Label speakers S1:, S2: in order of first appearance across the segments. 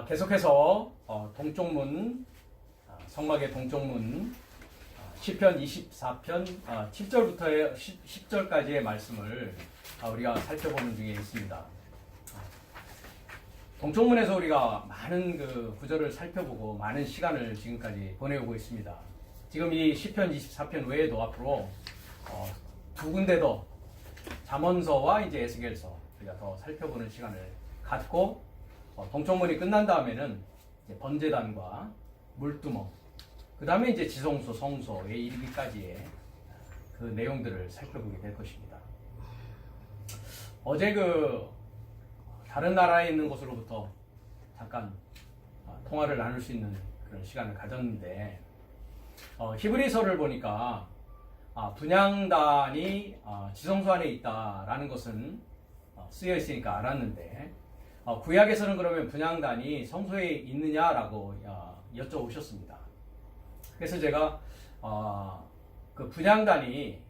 S1: 계속해서 동쪽문, 성막의 동쪽문 시편 24편 7절부터 10절까지의 말씀을 우리가 살펴보는 중에 있습니다. 동쪽문에서 우리가 많은 그 구절을 살펴보고 많은 시간을 지금까지 보내오고 있습니다. 지금 이 시편 24편 외에도 앞으로 두 군데 더 잠언서와 이제 에스겔서 우리가 더 살펴보는 시간을 갖고 동쪽문이 끝난 다음에는 이제 번제단과 물두멍, 그 다음에 이제 지성소, 성소에 이르기까지의 그 내용들을 살펴보게 될 것입니다. 어제 다른 나라에 있는 곳으로부터 잠깐 통화를 나눌 수 있는 그런 시간을 가졌는데 히브리서를 보니까 분향단이 지성소 안에 있다라는 것은 쓰여 있으니까 알았는데 구약에서는 그러면 분향단이 성소에 있느냐라고 여쭤보셨습니다. 그래서 제가 그 분향단이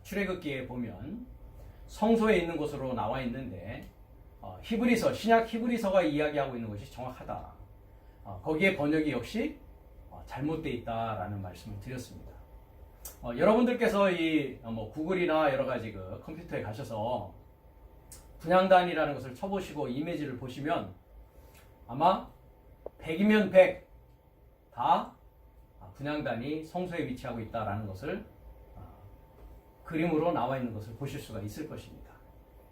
S1: 출애굽기에 보면 성소에 있는 곳으로 나와 있는데 히브리서, 신약 히브리서가 이야기하고 있는 것이 정확하다. 거기에 번역이 역시 잘못되어 있다라는 말씀을 드렸습니다. 여러분들께서 구글이나 여러 가지 컴퓨터에 가셔서 분향단이라는 것을 쳐보시고 이미지를 보시면 아마 100이면 100 다 분향단이 성소에 위치하고 있다라는 것을 그림으로 나와 있는 것을 보실 수가 있을 것입니다.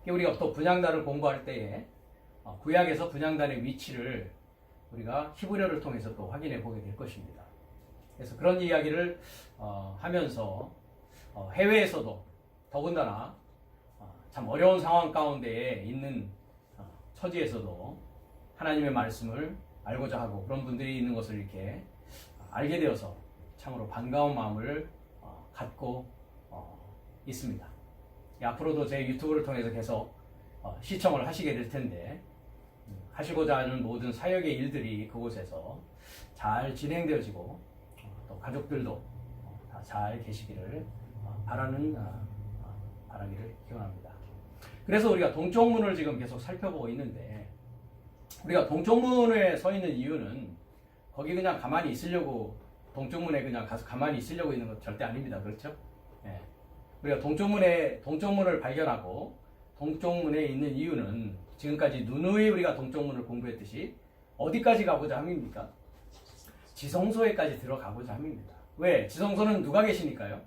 S1: 우리가 또 분향단을 공부할 때에 구약에서 분향단의 위치를 우리가 히브리어를 통해서 또 확인해 보게 될 것입니다. 그래서 그런 이야기를 하면서 해외에서도 더군다나 참 어려운 상황 가운데에 있는 처지에서도 하나님의 말씀을 알고자 하고 그런 분들이 있는 것을 이렇게 알게 되어서 참으로 반가운 마음을 갖고 있습니다. 앞으로도 제 유튜브를 통해서 계속 시청을 하시게 될 텐데 하시고자 하는 모든 사역의 일들이 그곳에서 잘 진행되어지고 또 가족들도 다 잘 계시기를 바라기를 기원합니다. 그래서 우리가 동쪽문을 지금 계속 살펴보고 있는데 우리가 동쪽문에 서 있는 이유는 거기 그냥 가만히 있으려고 동쪽문에 그냥 가서 가만히 있으려고 있는 것 절대 아닙니다. 그렇죠? 예. 우리가 동쪽문을 발견하고 동쪽문에 있는 이유는 지금까지 누누이 우리가 동쪽문을 공부했듯이 어디까지 가고자 함입니까? 지성소에까지 들어가고자 함입니다. 왜? 지성소는 누가 계시니까요?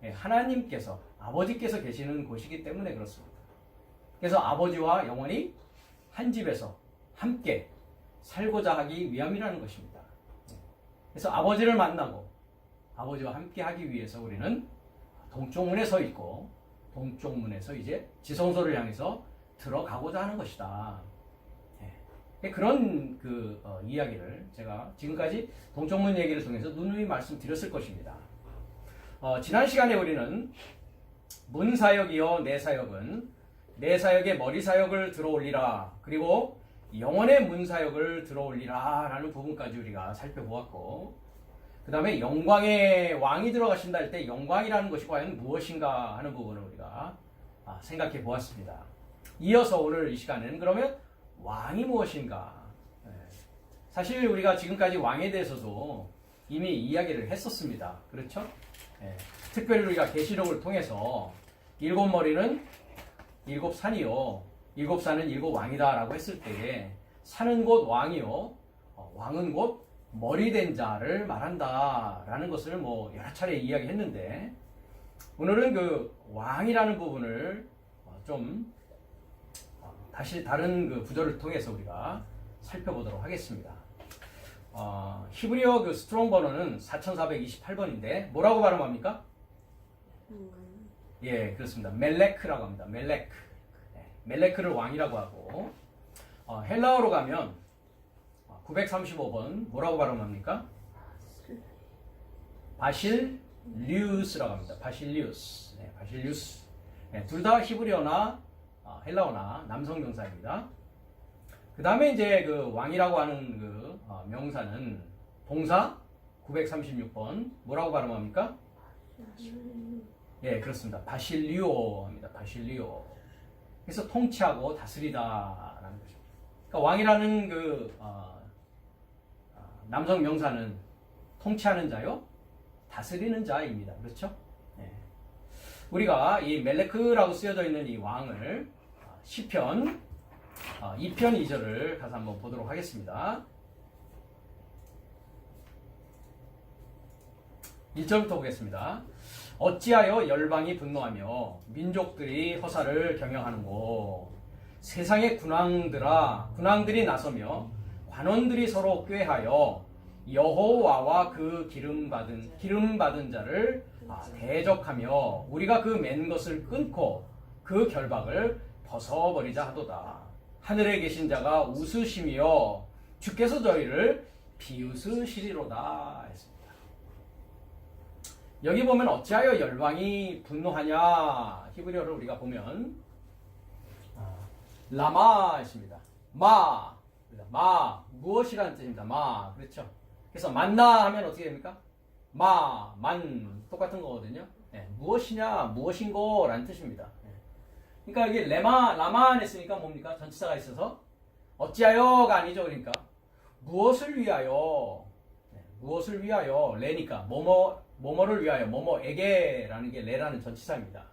S1: 예, 하나님께서, 아버지께서 계시는 곳이기 때문에 그렇습니다. 그래서 아버지와 영원히 한 집에서 함께 살고자 하기 위함이라는 것입니다. 그래서 아버지를 만나고 아버지와 함께 하기 위해서 우리는 동쪽문에 서 있고 동쪽문에서 이제 지성소를 향해서 들어가고자 하는 것이다. 그런 이야기를 제가 지금까지 동쪽문 얘기를 통해서 누누이 말씀드렸을 것입니다. 지난 시간에 우리는 문사역이요 내 사역은 내 사역의 머리 사역을 들어올리라, 그리고 영원의 문사역을 들어올리라 라는 부분까지 우리가 살펴보았고, 그 다음에 영광의 왕이 들어가신다 할 때 영광이라는 것이 과연 무엇인가 하는 부분을 우리가 생각해 보았습니다. 이어서 오늘 이 시간에는 그러면 왕이 무엇인가? 사실 우리가 지금까지 왕에 대해서도 이미 이야기를 했었습니다. 그렇죠? 특별히 우리가 계시록을 통해서 일곱 머리는 일곱 산이요, 일곱 산은 일곱 왕이다 라고 했을 때에 산은 곧 왕이요, 왕은 곧 머리된 자를 말한다 라는 것을 여러 차례 이야기했는데, 오늘은 그 왕이라는 부분을 좀 다시 다른 구절을 통해서 우리가 살펴보도록 하겠습니다. 히브리어 스트롱 번호는 4428번인데 뭐라고 발음합니까? 예, 그렇습니다. 멜레크라고 합니다. 멜레크. 멜레크를 왕이라고 하고, 헬라어로 가면 935번 뭐라고 발음합니까? 바실리우스라고 합니다. 바실리우스. 바실리우스. 둘 다 히브리어나 헬라어나 남성 명사입니다. 그 다음에 이제 왕이라고 하는 명사는 동사 936번 뭐라고 발음합니까? 예, 그렇습니다. 바실리오 합니다. 바실리오. 그래서 통치하고 다스리다라는 것입니다. 그러니까 왕이라는 남성 명사는 통치하는 자요, 다스리는 자입니다. 그렇죠? 네. 우리가 이 멜레크라고 쓰여져 있는 이 왕을 시편 2편 2절을 가서 한번 보도록 하겠습니다. 1절부터 보겠습니다. 어찌하여 열방이 분노하며 민족들이 허사를 경영하는고. 세상의 군왕들이 나서며 관원들이 서로 꾀하여 여호와와 그 기름받은 자를 대적하며 우리가 그 맨 것을 끊고 그 결박을 벗어버리자 하도다. 하늘에 계신 자가 웃으시며 주께서 저희를 비웃으시리로다 했습니다. 여기 보면 어찌하여 열방이 분노하냐, 히브리어를 우리가 보면 라마 했습니다. 마 무엇이라는 뜻입니다. 마, 그렇죠? 그래서 만나 하면 어떻게 됩니까? 만 똑같은 거거든요. 네, 무엇이냐, 무엇인고라는 뜻입니다. 네. 그러니까 이게 라만 했으니까 뭡니까? 전치사가 있어서 어찌하여가 아니죠. 그러니까 무엇을 위하여, 네, 무엇을 위하여, 레니까 뭐뭐를 위하여, 뭐뭐에게라는 게 레라는 전치사입니다.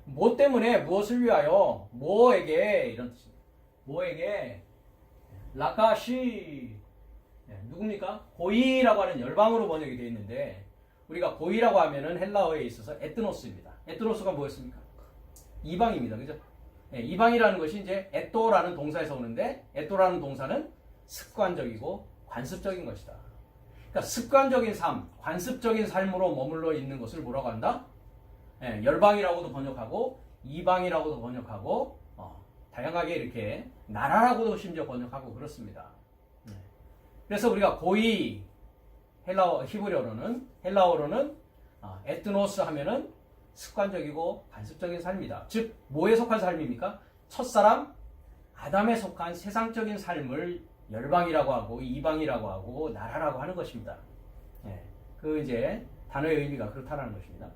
S1: 뭐 때문에, 무엇을 위하여, 뭐에게, 이런 뜻입니다. 뭐에게, 라카시, 네, 누굽니까? 고이라고 하는 열방으로 번역이 되어 있는데, 우리가 고이라고 하면은 헬라어에 있어서 에트노스입니다. 에트노스가 뭐였습니까? 이방입니다. 그죠? 네, 이방이라는 것이 이제 에토라는 동사에서 오는데, 에토라는 동사는 습관적이고 관습적인 것이다. 그러니까 습관적인 삶, 관습적인 삶으로 머물러 있는 것을 뭐라고 한다? 네, 열방이라고도 번역하고 이방이라고도 번역하고 다양하게 이렇게 나라라고도 심지어 번역하고 그렇습니다. 네. 그래서 우리가 고이 히브리어로는 에트노스 하면은 습관적이고 관습적인 삶이다. 즉 뭐에 속한 삶입니까? 첫사람 아담에 속한 세상적인 삶을 열방이라고 하고 이방이라고 하고 나라라고 하는 것입니다. 네. 그 이제 단어의 의미가 그렇다는 것입니다.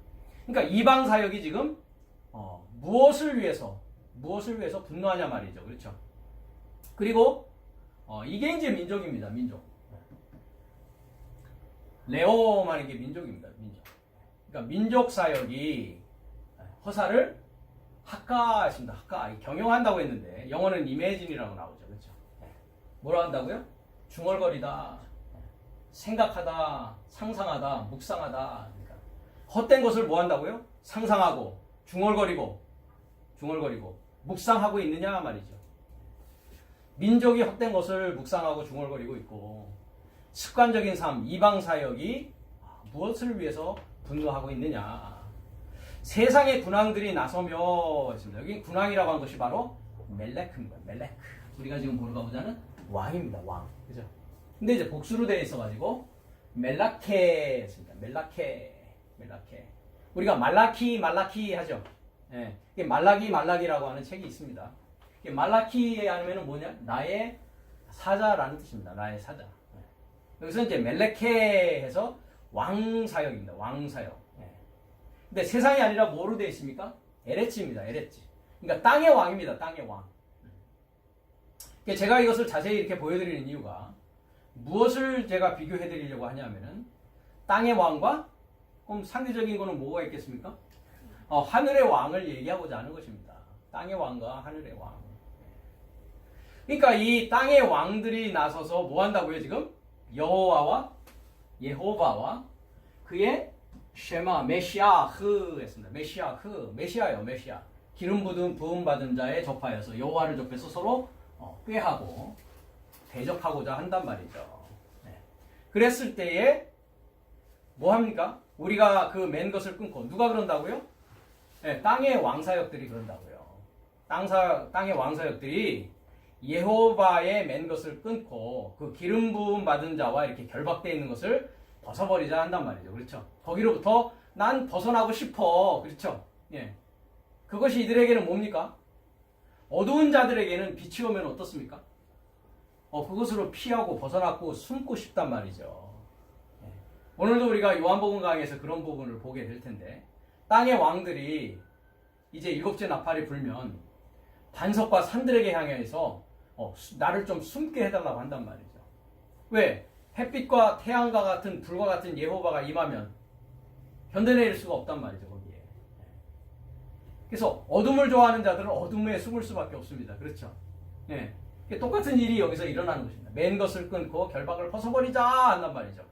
S1: 그러니까 이방 사역이 지금 무엇을 위해서 분노하냐 말이죠. 그렇죠? 그리고 이게 이제 민족입니다. 민족. 레오만 이게 민족입니다. 민족. 그러니까 민족 사역이 허사를 학가하십니다. 학가 경영한다고 했는데 영어는 이매진이라고 나오죠. 그렇죠? 뭐라 한다고요? 중얼거리다, 생각하다, 상상하다, 묵상하다. 그러니까 헛된 것을 뭐 한다고요? 상상하고 중얼거리고 묵상하고 있느냐 말이죠. 민족이 헛된 것을 묵상하고 중얼거리고 있고 습관적인 삶, 이방 사역이 무엇을 위해서 분노하고 있느냐. 세상의 군왕들이 나서며 했습니다. 여기 군왕이라고 한 것이 바로 멜레크입니다. 멜레크. 우리가 지금 보자는 왕입니다. 왕. 그죠? 근데 이제 복수로 되어 있어가지고 멜라케 했습니다. 멜라케. 우리가 말라키 하죠. 예. 말라기라고 하는 책이 있습니다. 말라키에 하면은 뭐냐? 나의 사자라는 뜻입니다. 나의 사자. 예. 여기서 이제 멜레케 해서 왕사역입니다. 왕사역. 예. 근데 세상이 아니라 뭐로 되어 있습니까? 에레츠입니다. 에레츠. 그러니까 땅의 왕입니다. 땅의 왕. 제가 이것을 자세히 이렇게 보여드리는 이유가 무엇을 제가 비교해드리려고 하냐면은 땅의 왕과 그럼 상대적인 거는 뭐가 있겠습니까? 하늘의 왕을 얘기하고자 하는 것입니다. 땅의 왕과 하늘의 왕. 그러니까 이 땅의 왕들이 나서서 뭐 한다고요 지금? 여호와와 그의 쉐마 메시아흐 했습니다. 메시아요. 기름 부음 받은 자에 접하여서 여호와를 접해서 서로 꾀하고 대적하고자 한단 말이죠. 네. 그랬을 때에 뭐 합니까? 우리가 그 맨 것을 끊고 누가 그런다고요? 네, 땅의 왕사역들이 그런다고요. 땅의 왕사역들이 예호바의 맨 것을 끊고 그 기름 부음 받은 자와 이렇게 결박되어 있는 것을 벗어버리자 한단 말이죠. 그렇죠? 거기로부터 난 벗어나고 싶어. 그렇죠? 예. 그것이 이들에게는 뭡니까? 어두운 자들에게는 빛이 오면 어떻습니까? 그것으로 피하고 벗어나고 숨고 싶단 말이죠. 예. 오늘도 우리가 요한복음 강의에서 그런 부분을 보게 될 텐데 땅의 왕들이 이제 일곱째 나팔이 불면 반석과 산들에게 향해서 나를 좀 숨게 해달라고 한단 말이죠. 왜? 햇빛과 태양과 같은 불과 같은 예호바가 임하면 견뎌낼 수가 없단 말이죠, 거기에. 그래서 어둠을 좋아하는 자들은 어둠에 숨을 수밖에 없습니다. 그렇죠? 예. 똑같은 일이 여기서 일어나는 것입니다. 맨 것을 끊고 결박을 벗어버리자 한단 말이죠.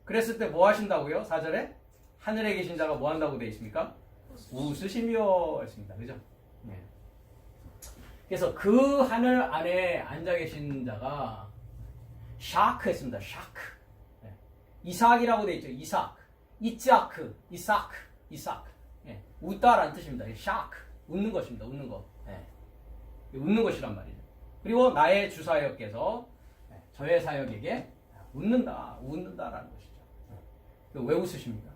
S1: 그랬을 때 뭐 하신다고요? 4절에 하늘에 계신 자가 뭐 한다고 되어 있습니까? 웃으시며 했습니다. 그죠? 예. 그래서 그 하늘 안에 앉아 계신 자가 샤크 했습니다. 샤크. 예. 이삭이라고 되어 있죠. 이삭. 이츠아크. 이삭. 예. 웃다라는 뜻입니다. 샤크. 웃는 것입니다. 웃는 것. 예. 웃는 것이란 말이죠. 그리고 나의 주사역께서 저의 사역에게 웃는다라는 것이죠. 왜 웃으십니까?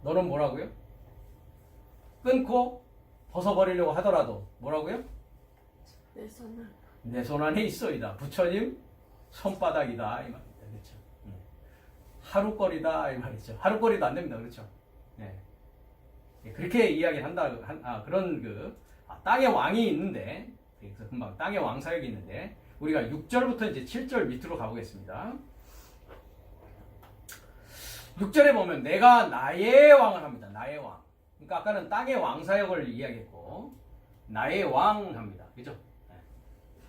S1: 너는 뭐라고요? 끊고 벗어버리려고 하더라도 뭐라고요? 내 손 안에 있어이다. 부처님 손바닥이다 이 말입니다. 그렇죠? 하루거리다 이 말이죠. 하루거리도 안 됩니다. 그렇죠? 네. 그렇게 이야기를 한다. 그런 땅의 왕이 있는데, 그래서 금방 땅의 왕 사역이 있는데, 우리가 6절부터 이제 7절 밑으로 가보겠습니다. 6절에 보면 내가 나의 왕을 합니다. 나의 왕. 그러니까 아까는 땅의 왕 사역을 이야기했고, 나의 왕 합니다. 그죠? 네.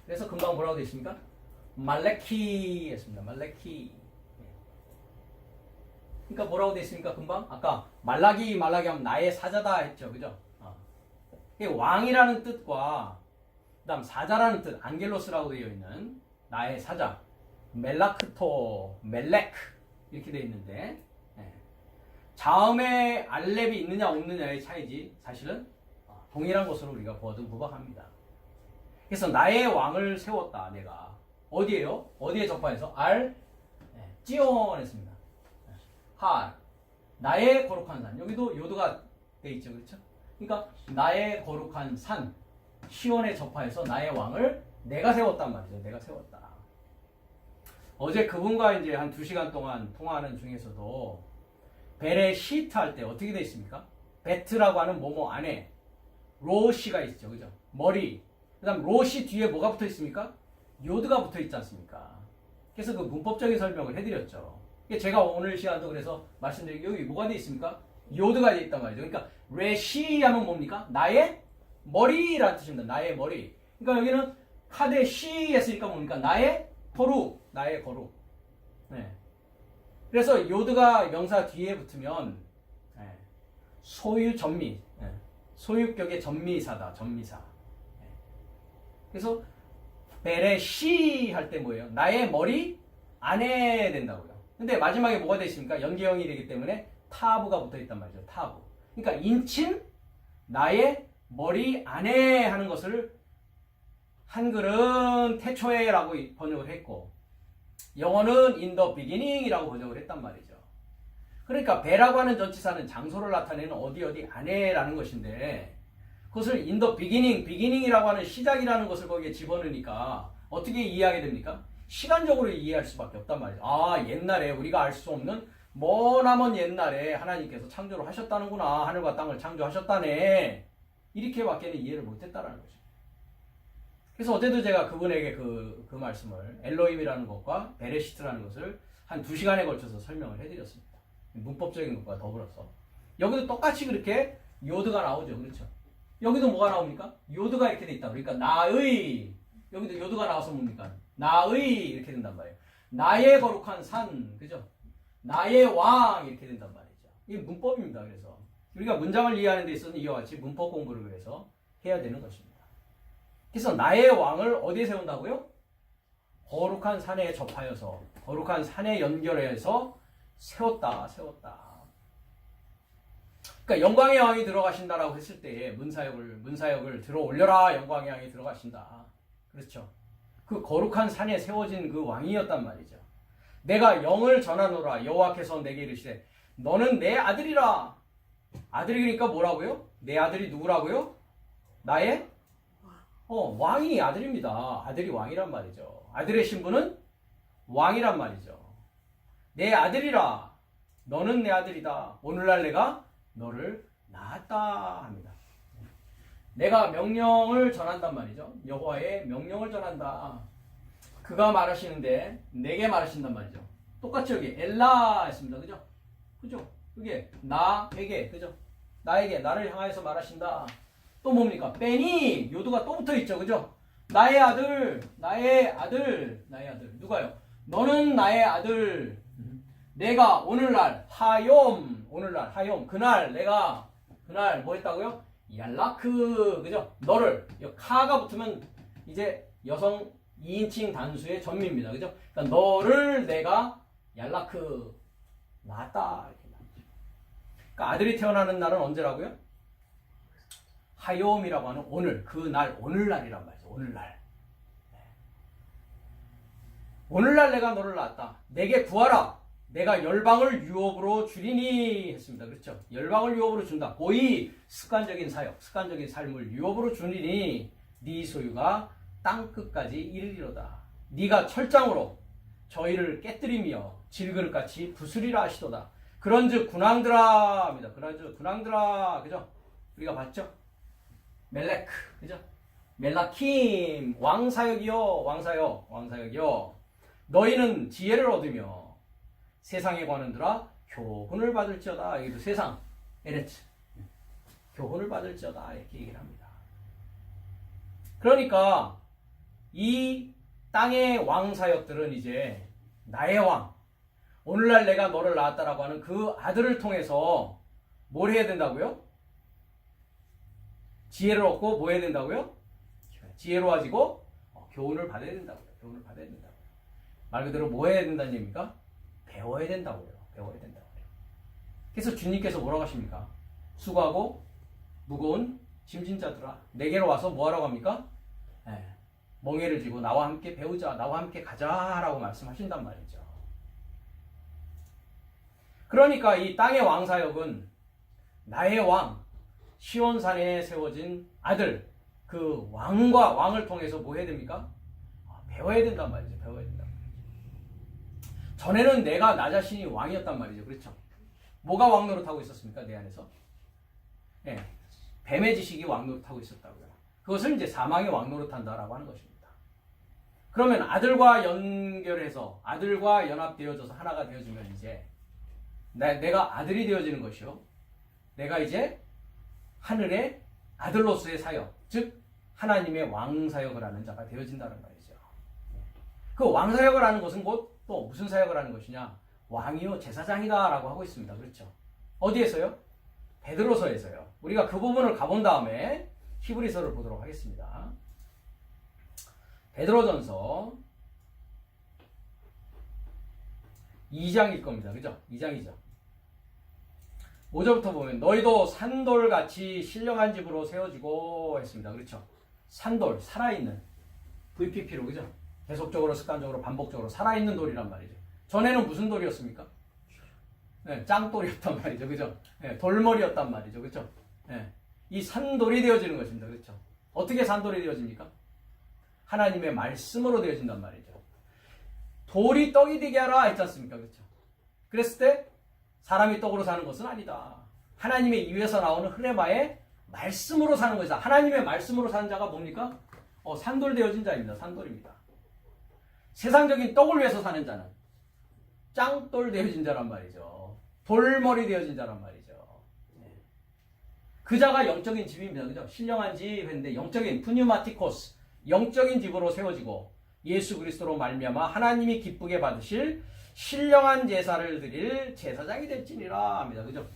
S1: 그래서 금방 뭐라고 되어 있습니까? 말레키 했습니다. 말레키. 그러니까 뭐라고 되어 있습니까? 금방? 아까 말라기 하면 나의 사자다 했죠. 그죠? 왕이라는 뜻과 그 다음 사자라는 뜻, 안겔로스라고 되어 있는 나의 사자, 멜라크토, 멜렉 이렇게 되어 있는데 자음에 알렙이 있느냐 없느냐의 차이지 사실은 동일한 것으로 우리가 보아두부박합니다. 그래서 나의 왕을 세웠다. 내가 어디에요? 어디에 접하여서? 찌온 했습니다. 할 나의 거룩한 산. 여기도 요드가 되어 있죠. 그렇죠? 그러니까 나의 거룩한 산 시온에 접하여서 나의 왕을 내가 세웠단 말이죠. 내가 세웠다. 어제 그분과 이제 한 2시간 동안 통화하는 중에서도 벨의 시트 할 때 어떻게 되어 있습니까? 베트라고 하는 뭐뭐 안에 로시가 있죠. 그죠? 머리. 그 다음 로시 뒤에 뭐가 붙어 있습니까? 요드가 붙어 있지 않습니까? 그래서 그 문법적인 설명을 해드렸죠. 제가 오늘 시간도 그래서 말씀드린 여기 뭐가 되어 있습니까? 요드가 되어 있단 말이죠. 그러니까 레시 하면 뭡니까? 나의 머리라는 뜻입니다. 나의 머리. 그러니까 여기는 카데시 했으니까 뭡니까? 나의 거룩. 나의 거룩. 네. 그래서 요드가 명사 뒤에 붙으면 소유 전미. 소유격의 전미사다. 전미사. 그래서 베레시 할 때 뭐예요? 나의 머리 안에 된다고요. 근데 마지막에 뭐가 되어 있습니까? 연계형이 되기 때문에 타브가 붙어 있단 말이죠. 타브. 그러니까 인친 나의 머리 안에 하는 것을 한글은 태초에라고 번역을 했고 영어는 in the beginning이라고 번역을 했단 말이죠. 그러니까 배라고 하는 전치사는 장소를 나타내는 어디 안에라는 것인데 그것을 in the beginning이라고 하는 시작이라는 것을 거기에 집어넣으니까 어떻게 이해하게 됩니까? 시간적으로 이해할 수밖에 없단 말이죠. 옛날에 우리가 알 수 없는 머나먼 옛날에 하나님께서 창조를 하셨다는구나. 하늘과 땅을 창조하셨다네. 이렇게밖에는 이해를 못했다라는 거죠. 그래서 어제도 제가 그분에게 그 말씀을 엘로힘이라는 것과 베레시트라는 것을 한 2시간에 걸쳐서 설명을 해드렸습니다. 문법적인 것과 더불어서. 여기도 똑같이 그렇게 요드가 나오죠. 그렇죠? 여기도 뭐가 나옵니까? 요드가 이렇게 돼 있다. 그러니까 나의 여기도 요드가 나와서 뭡니까? 나의 이렇게 된단 말이에요. 나의 거룩한 산. 그죠? 나의 왕 이렇게 된단 말이죠. 이게 문법입니다. 그래서 우리가 문장을 이해하는 데 있어서는 이와 같이 문법 공부를 그래서 해야 되는 것입니다. 그래서 나의 왕을 어디에 세운다고요? 거룩한 산에 접하여서 거룩한 산에 연결해서 세웠다. 그러니까 영광의 왕이 들어가신다라고 했을 때에 문사역을 들어 올려라. 영광의 왕이 들어가신다. 그렇죠? 그 거룩한 산에 세워진 그 왕이었단 말이죠. 내가 영을 전하노라. 여호와께서 내게 이르시되 너는 내 아들이라. 아들이니까 뭐라고요? 내 아들이 누구라고요? 나의 왕이 아들입니다. 아들이 왕이란 말이죠. 아들의 신분은 왕이란 말이죠. 내 아들이라. 너는 내 아들이다. 오늘날 내가 너를 낳았다 합니다. 내가 명령을 전한단 말이죠. 여호와의 명령을 전한다. 그가 말하시는데 내게 말하신단 말이죠. 똑같이 여기 엘라 했습니다. 그죠? 그죠? 그게 나에게, 그죠? 나에게, 나를 향하여서 말하신다. 또 뭡니까? 베니, 요두가 또 붙어 있죠. 그죠? 나의 아들, 나의 아들, 나의 아들. 누가요? 너는 나의 아들. 내가 오늘날 하욤, 오늘날 하욤, 그날 내가 그날 뭐 했다고요? 얄라크, 그죠? 너를, 카가 붙으면 이제 여성 2인칭 단수의 전미입니다. 그죠? 그러니까 너를 내가 얄라크 낳았다. 이렇게 나오죠. 그러니까 아들이 태어나는 날은 언제라고요? 하욤이라고 하는 오늘, 그날, 오늘날이란 말이죠. 오늘날. 오늘날 내가 너를 낳았다. 내게 구하라. 내가 열방을 유업으로 주리니 했습니다. 그렇죠? 열방을 유업으로 준다. 고이 습관적인 사역, 습관적인 삶을 유업으로 주리니 네 소유가 땅끝까지 이르리로다. 네가 철장으로 저희를 깨뜨리며 질그릇같이 부수리라 하시도다. 그런즉 군왕들아 합니다. 그런즉 군왕들아, 그죠? 우리가 봤죠? 멜레크, 그죠? 멜라킴, 왕사역이요, 왕사역, 왕사역이요. 너희는 지혜를 얻으며 세상의 관원들아 교훈을 받을지어다. 여기도 세상, 에레츠, 교훈을 받을지어다. 이렇게 얘기를 합니다. 그러니까 이 땅의 왕사역들은 이제 나의 왕, 오늘날 내가 너를 낳았다라고 하는 그 아들을 통해서 뭘 해야 된다고요? 지혜를 얻고 뭐 해야 된다고요? 지혜로워지고 교훈을 받아야 된다고요. 교훈을 받아야 된다고요. 말 그대로 뭐 해야 된다는 얘기입니까? 배워야 된다고요. 배워야 된다고요. 그래서 주님께서 뭐라고 하십니까? 수고하고 무거운 짐진 자들아 내게로 와서 뭐 하라고 합니까? 멍에를 쥐고 나와 함께 배우자, 나와 함께 가자라고 말씀하신단 말이죠. 그러니까 이 땅의 왕사역은 나의 왕, 시온산에 세워진 아들, 그 왕을 통해서 뭐 해야 됩니까? 배워야 된단 말이죠. 배워야 된단 말이죠. 전에는 내가 나 자신이 왕이었단 말이죠. 그렇죠? 뭐가 왕 노릇하고 있었습니까? 내 안에서? 뱀의 지식이 왕 노릇하고 있었다고요. 그것을 이제 사망의 왕 노릇한다라고 하는 것입니다. 그러면 아들과 연결해서 아들과 연합되어져서 하나가 되어지면 이제 내가 아들이 되어지는 것이요. 내가 이제 하늘의 아들로서의 사역, 즉 하나님의 왕사역을 하는 자가 되어진다는 말이죠. 그 왕사역을 하는 것은 곧 또 무슨 사역을 하는 것이냐? 왕이요 제사장이다 라고 하고 있습니다. 그렇죠? 어디에서요? 베드로서에서요. 우리가 그 부분을 가본 다음에 히브리서를 보도록 하겠습니다. 베드로전서 2장일 겁니다. 그죠? 2장이죠. 5절부터 보면 너희도 산돌같이 신령한 집으로 세워지고 했습니다. 그렇죠? 산돌, 살아있는 VPP로, 그죠? 계속적으로, 습관적으로, 반복적으로 살아있는 돌이란 말이죠. 전에는 무슨 돌이었습니까? 짱돌이었단 말이죠. 그죠? 돌머리였단 말이죠. 그죠? 이 산돌이 되어지는 것입니다. 그렇죠? 어떻게 산돌이 되어집니까? 하나님의 말씀으로 되어진단 말이죠. 돌이 떡이 되게 하라 했지 않습니까? 그렇죠? 그랬을 때 사람이 떡으로 사는 것은 아니다. 하나님의 입에서 나오는 흐레마의 말씀으로 사는 것이다. 하나님의 말씀으로 사는 자가 뭡니까? 산돌 되어진 자입니다. 산돌입니다. 세상적인 떡을 위해서 사는 자는 짱돌 되어진 자란 말이죠. 돌머리 되어진 자란 말이죠. 그 자가 영적인 집입니다. 그죠? 신령한 집인데 영적인 푸뉴마티코스, 영적인 집으로 세워지고 예수 그리스도로 말미암아 하나님이 기쁘게 받으실 신령한 제사를 드릴 제사장이 될지니라 합니다. 그죠?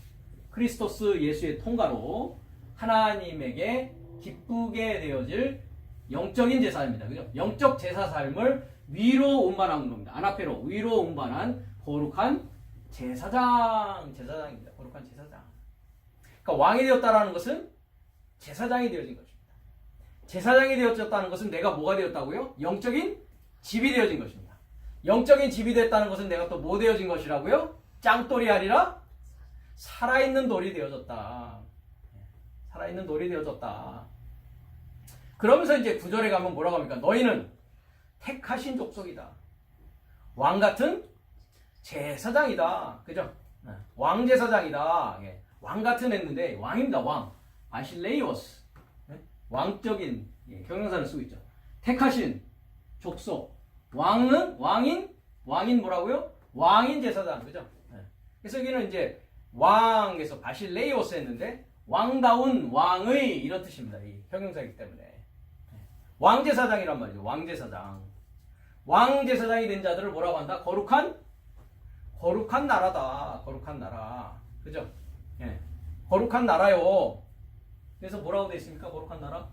S1: 크리스토스 예수의 통과로 하나님에게 기쁘게 되어질 영적인 제사입니다. 그죠? 영적 제사 삶을 위로 운반한 겁니다. 아나페로, 위로 운반한 거룩한 제사장입니다. 거룩한 제사장. 그러니까 왕이 되었다라는 것은 제사장이 되어진 것입니다. 제사장이 되어졌다는 것은 내가 뭐가 되었다고요? 영적인 집이 되어진 것입니다. 영적인 집이 됐다는 것은 내가 또 뭐 되어진 것이라고요? 짱돌이 아니라 살아있는 돌이 되어졌다. 살아있는 돌이 되어졌다. 그러면서 이제 9절에 가면 뭐라고 합니까? 너희는 택하신 족속이다. 왕 같은 제사장이다. 그죠? 왕제사장이다. 왕 같은 했는데 왕입니다. 왕. 바실레이오스. 왕적인 형용사를 쓰고 있죠. 택하신 족속. 왕인 뭐라고요? 왕인 제사장, 그죠? 그래서 여기는 이제 왕에서 바실레이오스 했는데 왕다운 왕의 이런 뜻입니다. 이 형용사이기 때문에 왕제사장이란 말이죠. 왕제사장. 왕제사장이 된 자들을 뭐라고 한다? 거룩한 나라다. 거룩한 나라. 그죠? 예. 거룩한 나라요. 그래서 뭐라고 되어 있습니까? 거룩한 나라?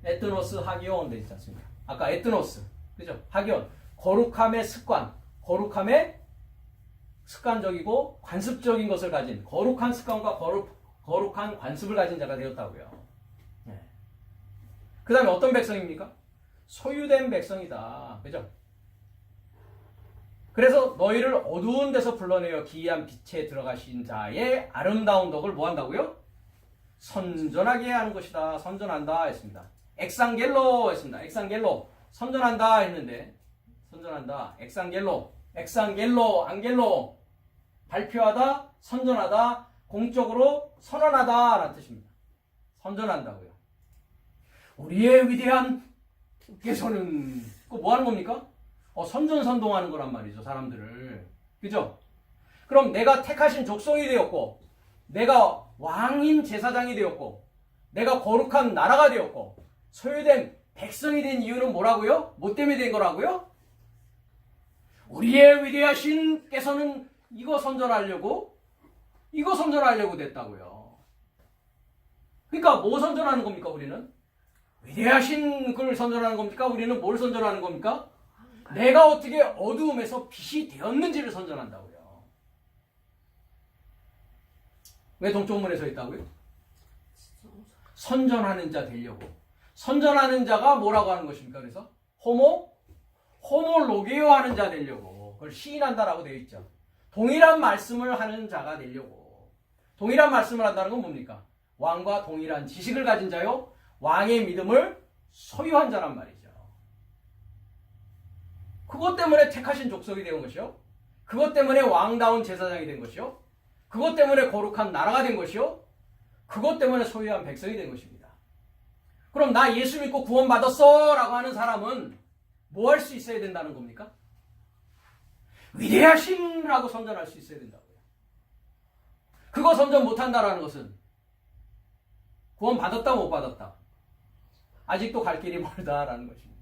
S1: 에트노스 하기온 되어 있지 않습니까? 아까 에트노스. 그죠? 하기온. 거룩함의 습관. 거룩함의 습관적이고 관습적인 것을 가진 거룩한 습관과 거룩한 관습을 가진 자가 되었다고요. 예. 그 다음에 어떤 백성입니까? 소유된 백성이다. 그죠? 그래서 너희를 어두운 데서 불러내어 기이한 빛에 들어가신 자의 아름다운 덕을 뭐 한다고요? 선전하게 하는 것이다. 선전한다 했습니다. 엑상겔로 했습니다. 엑상겔로. 선전한다 했는데 선전한다. 엑상겔로, 안겔로. 발표하다, 선전하다, 공적으로 선언하다 라는 뜻입니다. 선전한다고요. 우리의 위대한 께서는 그거 뭐 하는 겁니까? 선전선동하는 거란 말이죠. 사람들을. 그죠? 그럼 내가 택하신 족속이 되었고 내가 왕인 제사장이 되었고 내가 거룩한 나라가 되었고 소유된 백성이 된 이유는 뭐라고요? 뭐 때문에 된 거라고요? 우리의 위대하신 께서는 이거 선전하려고 됐다고요. 그러니까 뭐 선전하는 겁니까 우리는? 위대하신 걸 선전하는 겁니까? 우리는 뭘 선전하는 겁니까? 내가 어떻게 어두움에서 빛이 되었는지를 선전한다고요. 왜 동쪽문에 서 있다고요? 선전하는 자 되려고. 선전하는 자가 뭐라고 하는 것입니까? 그래서 호모로게오 하는 자 되려고. 그걸 시인한다라고 되어 있죠. 동일한 말씀을 하는 자가 되려고. 동일한 말씀을 한다는 건 뭡니까? 왕과 동일한 지식을 가진 자요. 왕의 믿음을 소유한 자란 말이죠. 그것 때문에 택하신 족속이 된 것이요. 그것 때문에 왕다운 제사장이 된 것이요. 그것 때문에 거룩한 나라가 된 것이요. 그것 때문에 소유한 백성이 된 것입니다. 그럼 나 예수 믿고 구원받았어 라고 하는 사람은 뭐 할 수 있어야 된다는 겁니까? 위대하신라고 선전할 수 있어야 된다고요. 그거 선전 못한다라는 것은 구원받았다 못 받았다. 아직도 갈 길이 멀다라는 것입니다.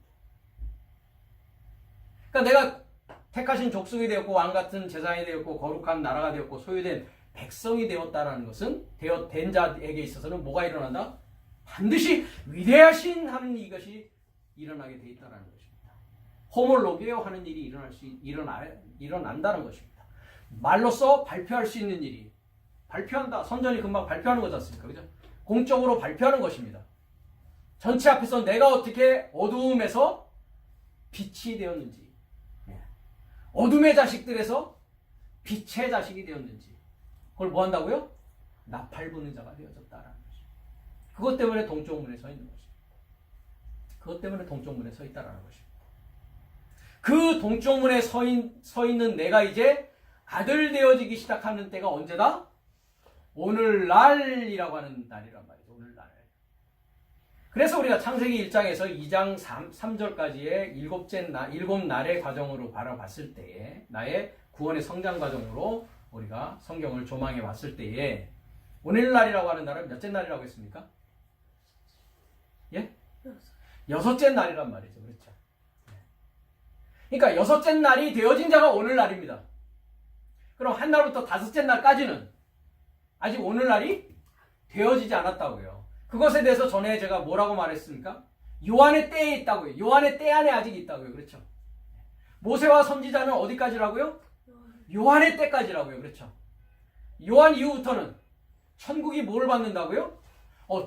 S1: 그러니까 내가 택하신 족속이 되었고 왕같은 제사장이 되었고 거룩한 나라가 되었고 소유된 백성이 되었다라는 것은 된 자에게 있어서는 뭐가 일어난다? 반드시 위대하신 하는 이것이 일어나게 돼 있다라는 것입니다. 호몰로게오 하는 일이 일어난다는 것입니다. 말로써 발표할 수 있는 일이 발표한다. 선전이 금방 발표하는 거지 않습니까? 그죠? 공적으로 발표하는 것입니다. 전체 앞에서 내가 어떻게 어두움에서 빛이 되었는지, 어둠의 자식들에서 빛의 자식이 되었는지, 그걸 뭐 한다고요? 나팔 부는 자가 되어졌다라는 것입니다. 그것 때문에 동쪽문에 서 있는 것입니다. 그것 때문에 동쪽문에 서 있다라는 것입니다. 그 동쪽문에 서 있는 내가 이제 아들 되어지기 시작하는 때가 언제다? 오늘날이라고 하는 날이란 말이죠. 오늘날. 그래서 우리가 창세기 1장에서 2장 3절까지의 일곱 날의 과정으로 바라봤을 때에 나의 구원의 성장 과정으로 우리가 성경을 조망해 봤을 때에 오늘날이라고 하는 날은 몇째 날이라고 했습니까? 예? 여섯째 날이란 말이죠. 그렇죠. 그러니까 여섯째 날이 되어진 자가 오늘날입니다. 그럼 한 날부터 다섯째 날까지는 아직 오늘날이 되어지지 않았다고요. 그것에 대해서 전에 제가 뭐라고 말했습니까? 요한의 때에 있다고요. 요한의 때 안에 아직 있다고요. 그렇죠. 모세와 선지자는 어디까지라고요? 요한의 때까지라고요. 그렇죠. 요한 이후부터는 천국이 뭘 받는다고요?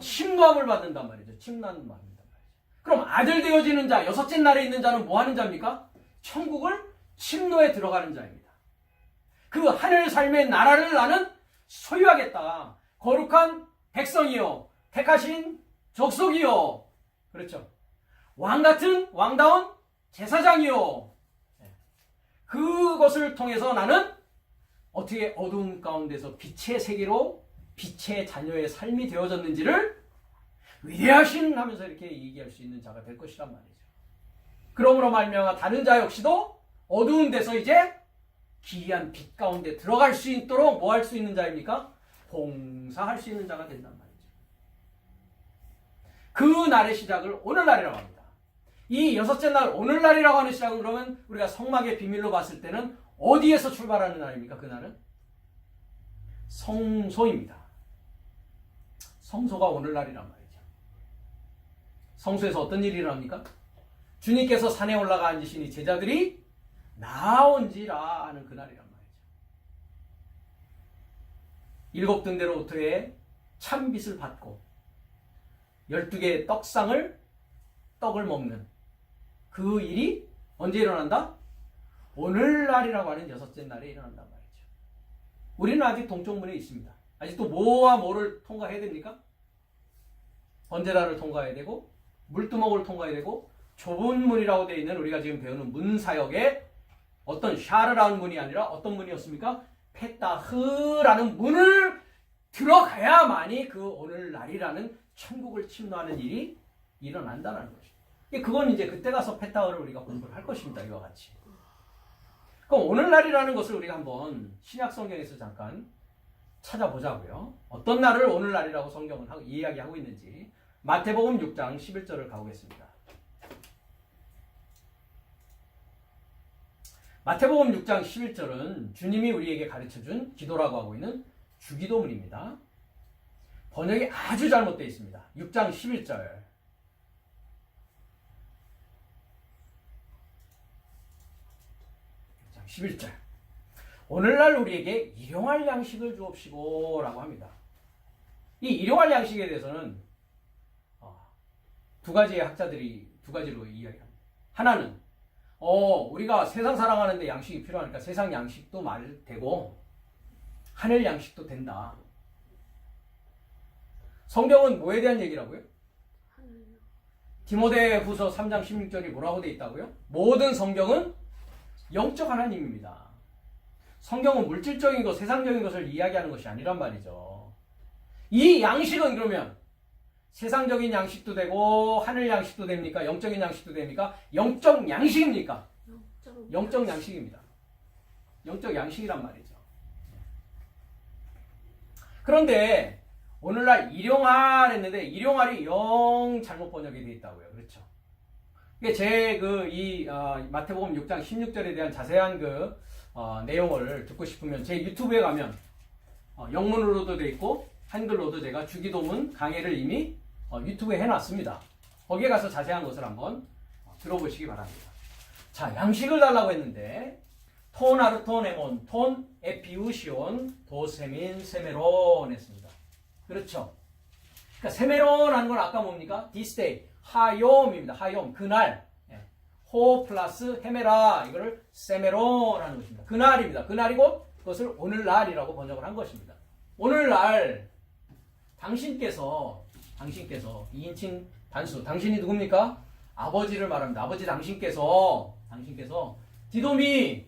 S1: 침노함을 받는단 말이죠. 침노함을 받는단 말이죠. 그럼 아들 되어지는 자, 여섯째 날에 있는 자는 뭐 하는 자입니까? 천국을 침노에 들어가는 자입니다. 그 하늘 삶의 나라를 나는 소유하겠다. 거룩한 백성이요. 택하신 족속이요. 그렇죠. 왕같은 왕다운 제사장이요. 그것을 통해서 나는 어떻게 어두운 가운데서 빛의 세계로 빛의 자녀의 삶이 되어졌는지를 위대하신 하면서 이렇게 얘기할 수 있는 자가 될 것이란 말이죠. 그러므로 말미암아 다른 자 역시도 어두운 데서 이제 기이한 빛 가운데 들어갈 수 있도록 뭐 할 수 있는 자입니까? 봉사할 수 있는 자가 된단 말이죠. 그 날의 시작을 오늘날이라고 합니다. 이 여섯째 날 오늘날이라고 하는 시작은 그러면 우리가 성막의 비밀로 봤을 때는 어디에서 출발하는 날입니까? 그날은 성소입니다. 성소가 오늘날이란 말이죠. 성소에서 어떤 일이 일어납니까? 주님께서 산에 올라가 앉으시니 제자들이 나온지라 하는 그날이란 말이죠. 일곱 등대로부터의 참빛을 받고 12개의 떡을 먹는 그 일이 언제 일어난다? 오늘날이라고 하는 여섯째 날에 일어난단 말이죠. 우리는 아직 동쪽문에 있습니다. 아직도 뭐와 뭐를 통과해야 됩니까? 번제단을 통과해야 되고 물두멍을 통과해야 되고 좁은 문이라고 되어 있는 우리가 지금 배우는 문사역의 어떤 샤르라는 문이 아니라 어떤 문이었습니까? 페타흐라는 문을 들어가야만이 그 오늘날이라는 천국을 침노하는 일이 일어난다는 것입니다. 그건 이제 그때 가서 페타흐를 우리가 공부를 할 것입니다. 이와 같이. 그럼 오늘날이라는 것을 우리가 한번 신약 성경에서 잠깐 찾아보자고요. 어떤 날을 오늘날이라고 성경은 이야기하고 있는지 마태복음 6장 11절을 가보겠습니다. 마태복음 6장 11절은 주님이 우리에게 가르쳐준 기도라고 하고 있는 주기도문입니다. 번역이 아주 잘못되어 있습니다. 6장 11절. 11절. 오늘날 우리에게 일용할 양식을 주옵시고 라고 합니다. 이 일용할 양식에 대해서는 두 가지의 학자들이 두 가지로 이야기합니다. 하나는 우리가 세상 살아가는데 양식이 필요하니까 세상 양식도 말 되고 하늘 양식도 된다. 성경은 뭐에 대한 얘기라고요? 디모데후서 3장 16절이 뭐라고 되어 있다고요? 모든 성경은 영적 하나님입니다. 성경은 물질적인 것, 세상적인 것을 이야기하는 것이 아니란 말이죠. 이 양식은 그러면 세상적인 양식도 되고 하늘 양식도 됩니까? 영적인 양식도 됩니까? 영적 양식입니까? 영적 양식입니다. 영적 양식이란 말이죠. 그런데 오늘날 일용할 했는데 일용할이 영 잘못 번역이 되어 있다고요. 그렇죠? 제 마태복음 6장 16절에 대한 자세한 내용을 듣고 싶으면 제 유튜브에 가면 영문으로도 되어 있고 한글로도 제가 주기도문 강해를 이미 유튜브에 해놨습니다. 거기에 가서 자세한 것을 한번 들어보시기 바랍니다. 자, 양식을 달라고 했는데 톤 아르톤 에몬 톤 에피우시온 도세민 세메론 했습니다. 그렇죠? 그러니까 세메론하는 건 아까 뭡니까? 디스데이 하욤입니다. 하욤 그날 호 플러스 헤메라 이거를 세메론하는 것입니다. 그날입니다. 그날이고 그것을 오늘날이라고 번역을 한 것입니다. 오늘날 당신께서 2인칭 단수 당신이 누굽니까? 아버지를 말합니다. 아버지 당신께서 디도미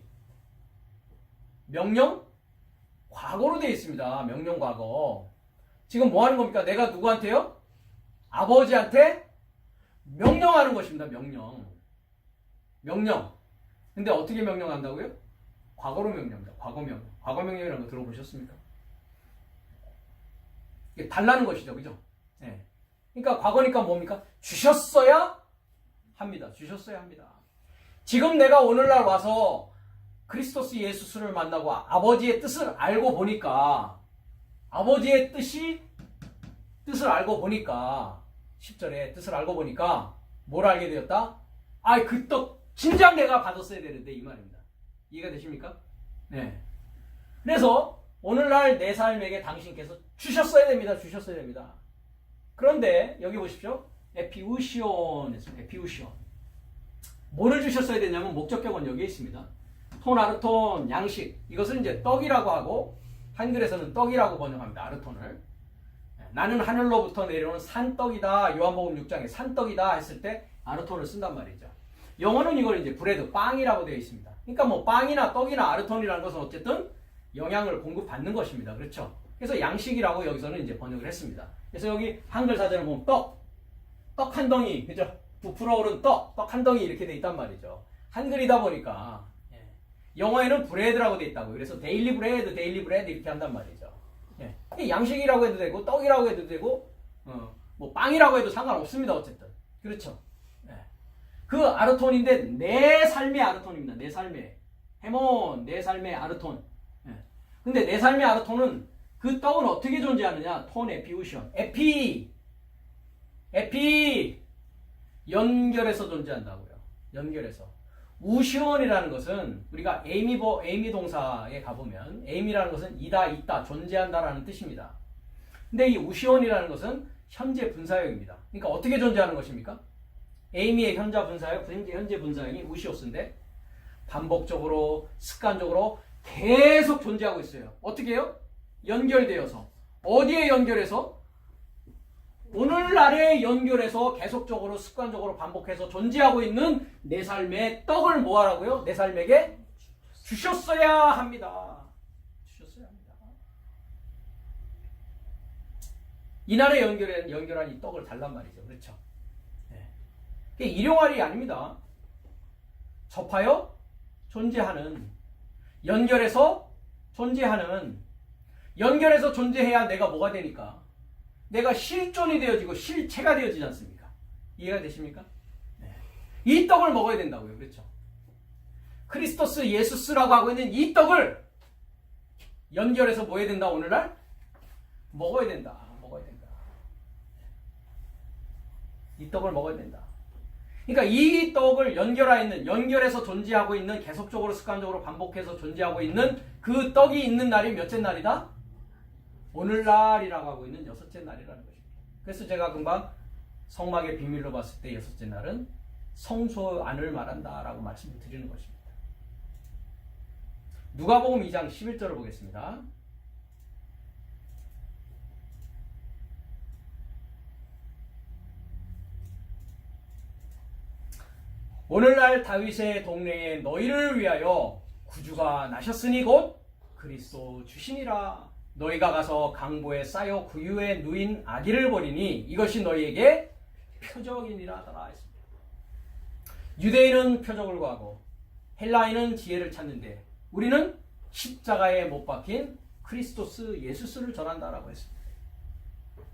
S1: 명령 과거로 되어 있습니다. 명령 과거. 지금 뭐 하는 겁니까? 내가 누구한테요? 아버지한테 명령하는 것입니다. 명령. 근데 어떻게 명령한다고요? 과거로 명령합니다. 과거 명령이라는 거 들어보셨습니까? 이게 달라는 것이죠. 그죠? 네. 그러니까 과거니까 뭡니까? 주셨어야 합니다. 지금 내가 오늘날 와서 그리스도스 예수를 만나고 아버지의 뜻을 알고 보니까 10절에 뜻을 알고 보니까 뭘 알게 되었다? 그 떡 진작 내가 받았어야 되는데 이 말입니다. 이해가 되십니까? 네. 그래서 오늘날 내 삶에게 당신께서 주셨어야 됩니다. 그런데 여기 보십시오. 에피우시온 했습니다. 에피우시온. 뭐를 주셨어야 되냐면 목적격은 여기에 있습니다. 톤 아르톤 양식. 이것을 이제 떡이라고 하고 한글에서는 떡이라고 번역합니다. 아르톤을. 나는 하늘로부터 내려오는 산떡이다. 요한복음 6장에 산떡이다 했을 때 아르톤을 쓴단 말이죠. 영어는 이걸 이제 브레드, 빵이라고 되어 있습니다. 그러니까 뭐 빵이나 떡이나 아르톤이라는 것은 어쨌든 영양을 공급받는 것입니다. 그렇죠? 그래서 양식이라고 여기서는 이제 번역을 했습니다. 그래서 여기 한글 사전을 보면 떡, 떡 한 덩이, 그죠? 부풀어 오른 떡 한 덩이 이렇게 돼 있단 말이죠. 한글이다 보니까 영어에는 브레드라고 돼 있다고. 그래서 데일리 브레드 이렇게 한단 말이죠. 양식이라고 해도 되고 떡이라고 해도 되고 뭐 빵이라고 해도 상관없습니다. 어쨌든 그렇죠. 그 아르톤인데 내 삶의 아르톤입니다. 내 삶의 해몬, 내 삶의 아르톤. 근데 내 삶의 아르톤은 그 떡은 어떻게 존재하느냐? 톤 에피우션. 에피 연결해서 존재한다고요. 연결해서. 우시온이라는 것은 우리가 에이미 동사에 가보면 에이미라는 것은 이다, 있다, 존재한다라는 뜻입니다. 근데 이 우시온이라는 것은 현재 분사형입니다. 그러니까 어떻게 존재하는 것입니까? 에이미의 현재 분사형이 우시오스인데 반복적으로 습관적으로 계속 존재하고 있어요. 어떻게 해요? 연결되어서. 어디에 연결해서? 오늘날에 연결해서 계속적으로 습관적으로 반복해서 존재하고 있는 내 삶의 떡을 뭐하라고요? 내 삶에게 주셨어야 합니다. 주셨어야 합니다. 이날에 연결한 이 떡을 달란 말이죠. 그렇죠? 그게 일용할이 아닙니다. 접하여 존재하는, 연결해서 존재하는, 연결해서 존재해야 내가 뭐가 되니까? 내가 실존이 되어지고 실체가 되어지지 않습니까? 이해가 되십니까? 이 떡을 먹어야 된다고요. 그렇죠? 크리스토스 예수스라고 하고 있는 이 떡을 연결해서 뭐 해야 된다? 오늘날? 먹어야 된다. 먹어야 된다. 이 떡을 먹어야 된다. 그러니까 이 떡을 연결해서 존재하고 있는, 계속적으로 습관적으로 반복해서 존재하고 있는 그 떡이 있는 날이 몇째 날이다? 오늘날이라고 하고 있는 6째 날이라는 것입니다. 그래서 제가 금방 성막의 비밀로 봤을 때 6째 날은 성소 안을 말한다라고 말씀을 드리는 것입니다. 누가복음 2장 11절을 보겠습니다. 오늘날 다윗의 동네에 너희를 위하여 구주가 나셨으니 곧 그리스도 주시니라. 너희가 가서 강보에 쌓여 구유에 누인 아기를 버리니 이것이 너희에게 표적이니라 하더라 했습니다. 유대인은 표적을 구하고 헬라인은 지혜를 찾는데 우리는 십자가에 못 박힌 크리스토스 예수스를 전한다라고 했습니다.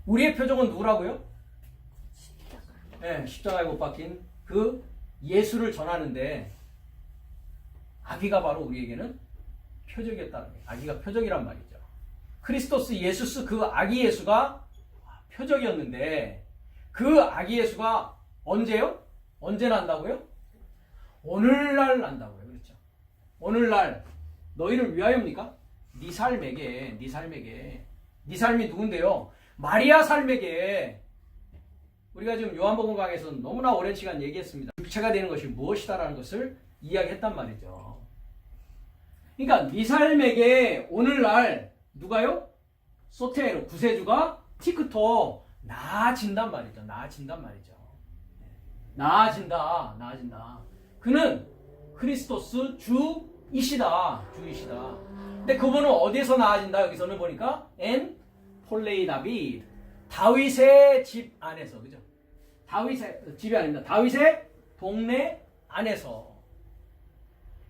S1: 우리의 표적은 누구라고요? 십자가에 못 박힌 그 예수를 전하는데 아기가 바로 우리에게는 표적이었다는 거예요. 아기가 표적이란 말이죠. 크리스토스 예수스 그 아기 예수가 표적이었는데 그 아기 예수가 언제요? 언제 난다고요? 오늘날 난다고요. 그렇죠? 오늘날 너희를 위하여입니까? 네 삶이 누군데요? 마리아 삶에게. 우리가 지금 요한복음 강에서 너무나 오랜 시간 얘기했습니다. 육체가 되는 것이 무엇이다라는 것을 이야기했단 말이죠. 그러니까 네 삶에게 오늘날 누가요? 소테로 구세주가 티크토 나아진단 말이죠. 나아진다. 그는 크리스토스 주이시다. 근데 그분은 어디에서 나아진다? 여기서는 보니까 엔 폴레이 다비드, 다윗의 집 안에서, 그죠? 다윗의 집이 아닙니다. 다윗의 동네 안에서.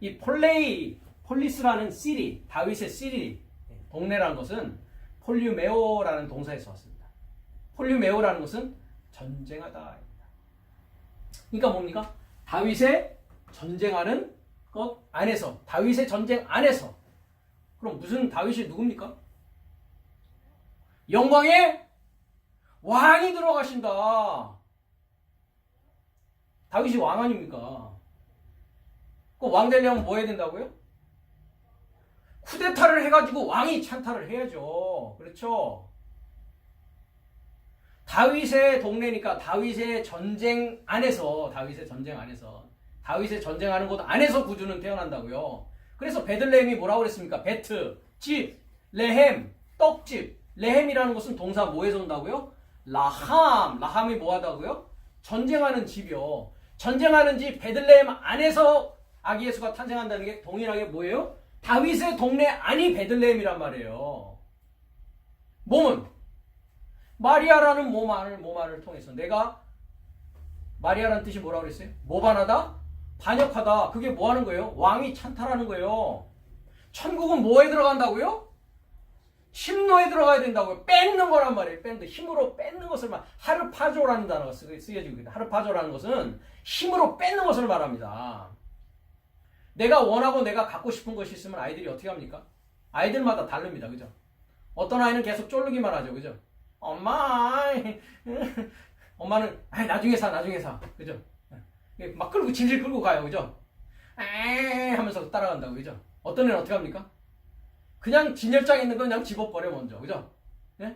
S1: 이 폴리스라는 시리, 다윗의 시리, 동네라는 것은 폴리메오라는 동사에서 왔습니다. 폴리메오라는 것은 전쟁하다. 그러니까 뭡니까? 다윗의 전쟁하는 것 안에서, 다윗의 전쟁 안에서. 그럼 무슨 다윗이 누굽니까? 영광의 왕이 들어가신다. 다윗이 왕 아닙니까? 그 왕 되려면 뭐 해야 된다고요? 쿠데타를 해가지고 왕이 찬탈을 해야죠. 그렇죠? 다윗의 동네니까 다윗의 전쟁 안에서, 다윗의 전쟁하는 곳 안에서 구주는 태어난다고요. 그래서 베들레헴이 뭐라고 그랬습니까? 베트, 집, 레헴, 떡집. 레헴이라는 것은 동사 뭐에서 온다고요? 라함이 뭐하다고요? 전쟁하는 집이요. 전쟁하는 집 베들레헴 안에서 아기 예수가 탄생한다는 게 동일하게 뭐예요? 다윗의 동네 안이 베들레헴이란 말이에요. 몸은 마리아라는 몸 안을 통해서 내가 마리아라는 뜻이 뭐라고 그랬어요? 모반하다? 반역하다. 그게 뭐 하는 거예요? 왕이 찬탈하는 거예요. 천국은 뭐에 들어간다고요? 심노에 들어가야 된다고요. 뺏는 거란 말이에요. 힘으로 뺏는 것을 하르파조라는 단어가 쓰여지고 있습니다. 하르파조라는 것은 힘으로 뺏는 것을 말합니다. 내가 원하고 내가 갖고 싶은 것이 있으면 아이들이 어떻게 합니까? 아이들마다 다릅니다. 그죠? 어떤 아이는 계속 쫄르기만 하죠. 그죠? 엄마는 나중에 사. 그죠? 막 끌고 질질 끌고 가요. 그죠? 에 하면서 따라간다고. 그죠? 어떤 애는 어떻게 합니까? 그냥 진열장에 있는 거 그냥 집어버려 먼저. 그죠? 예?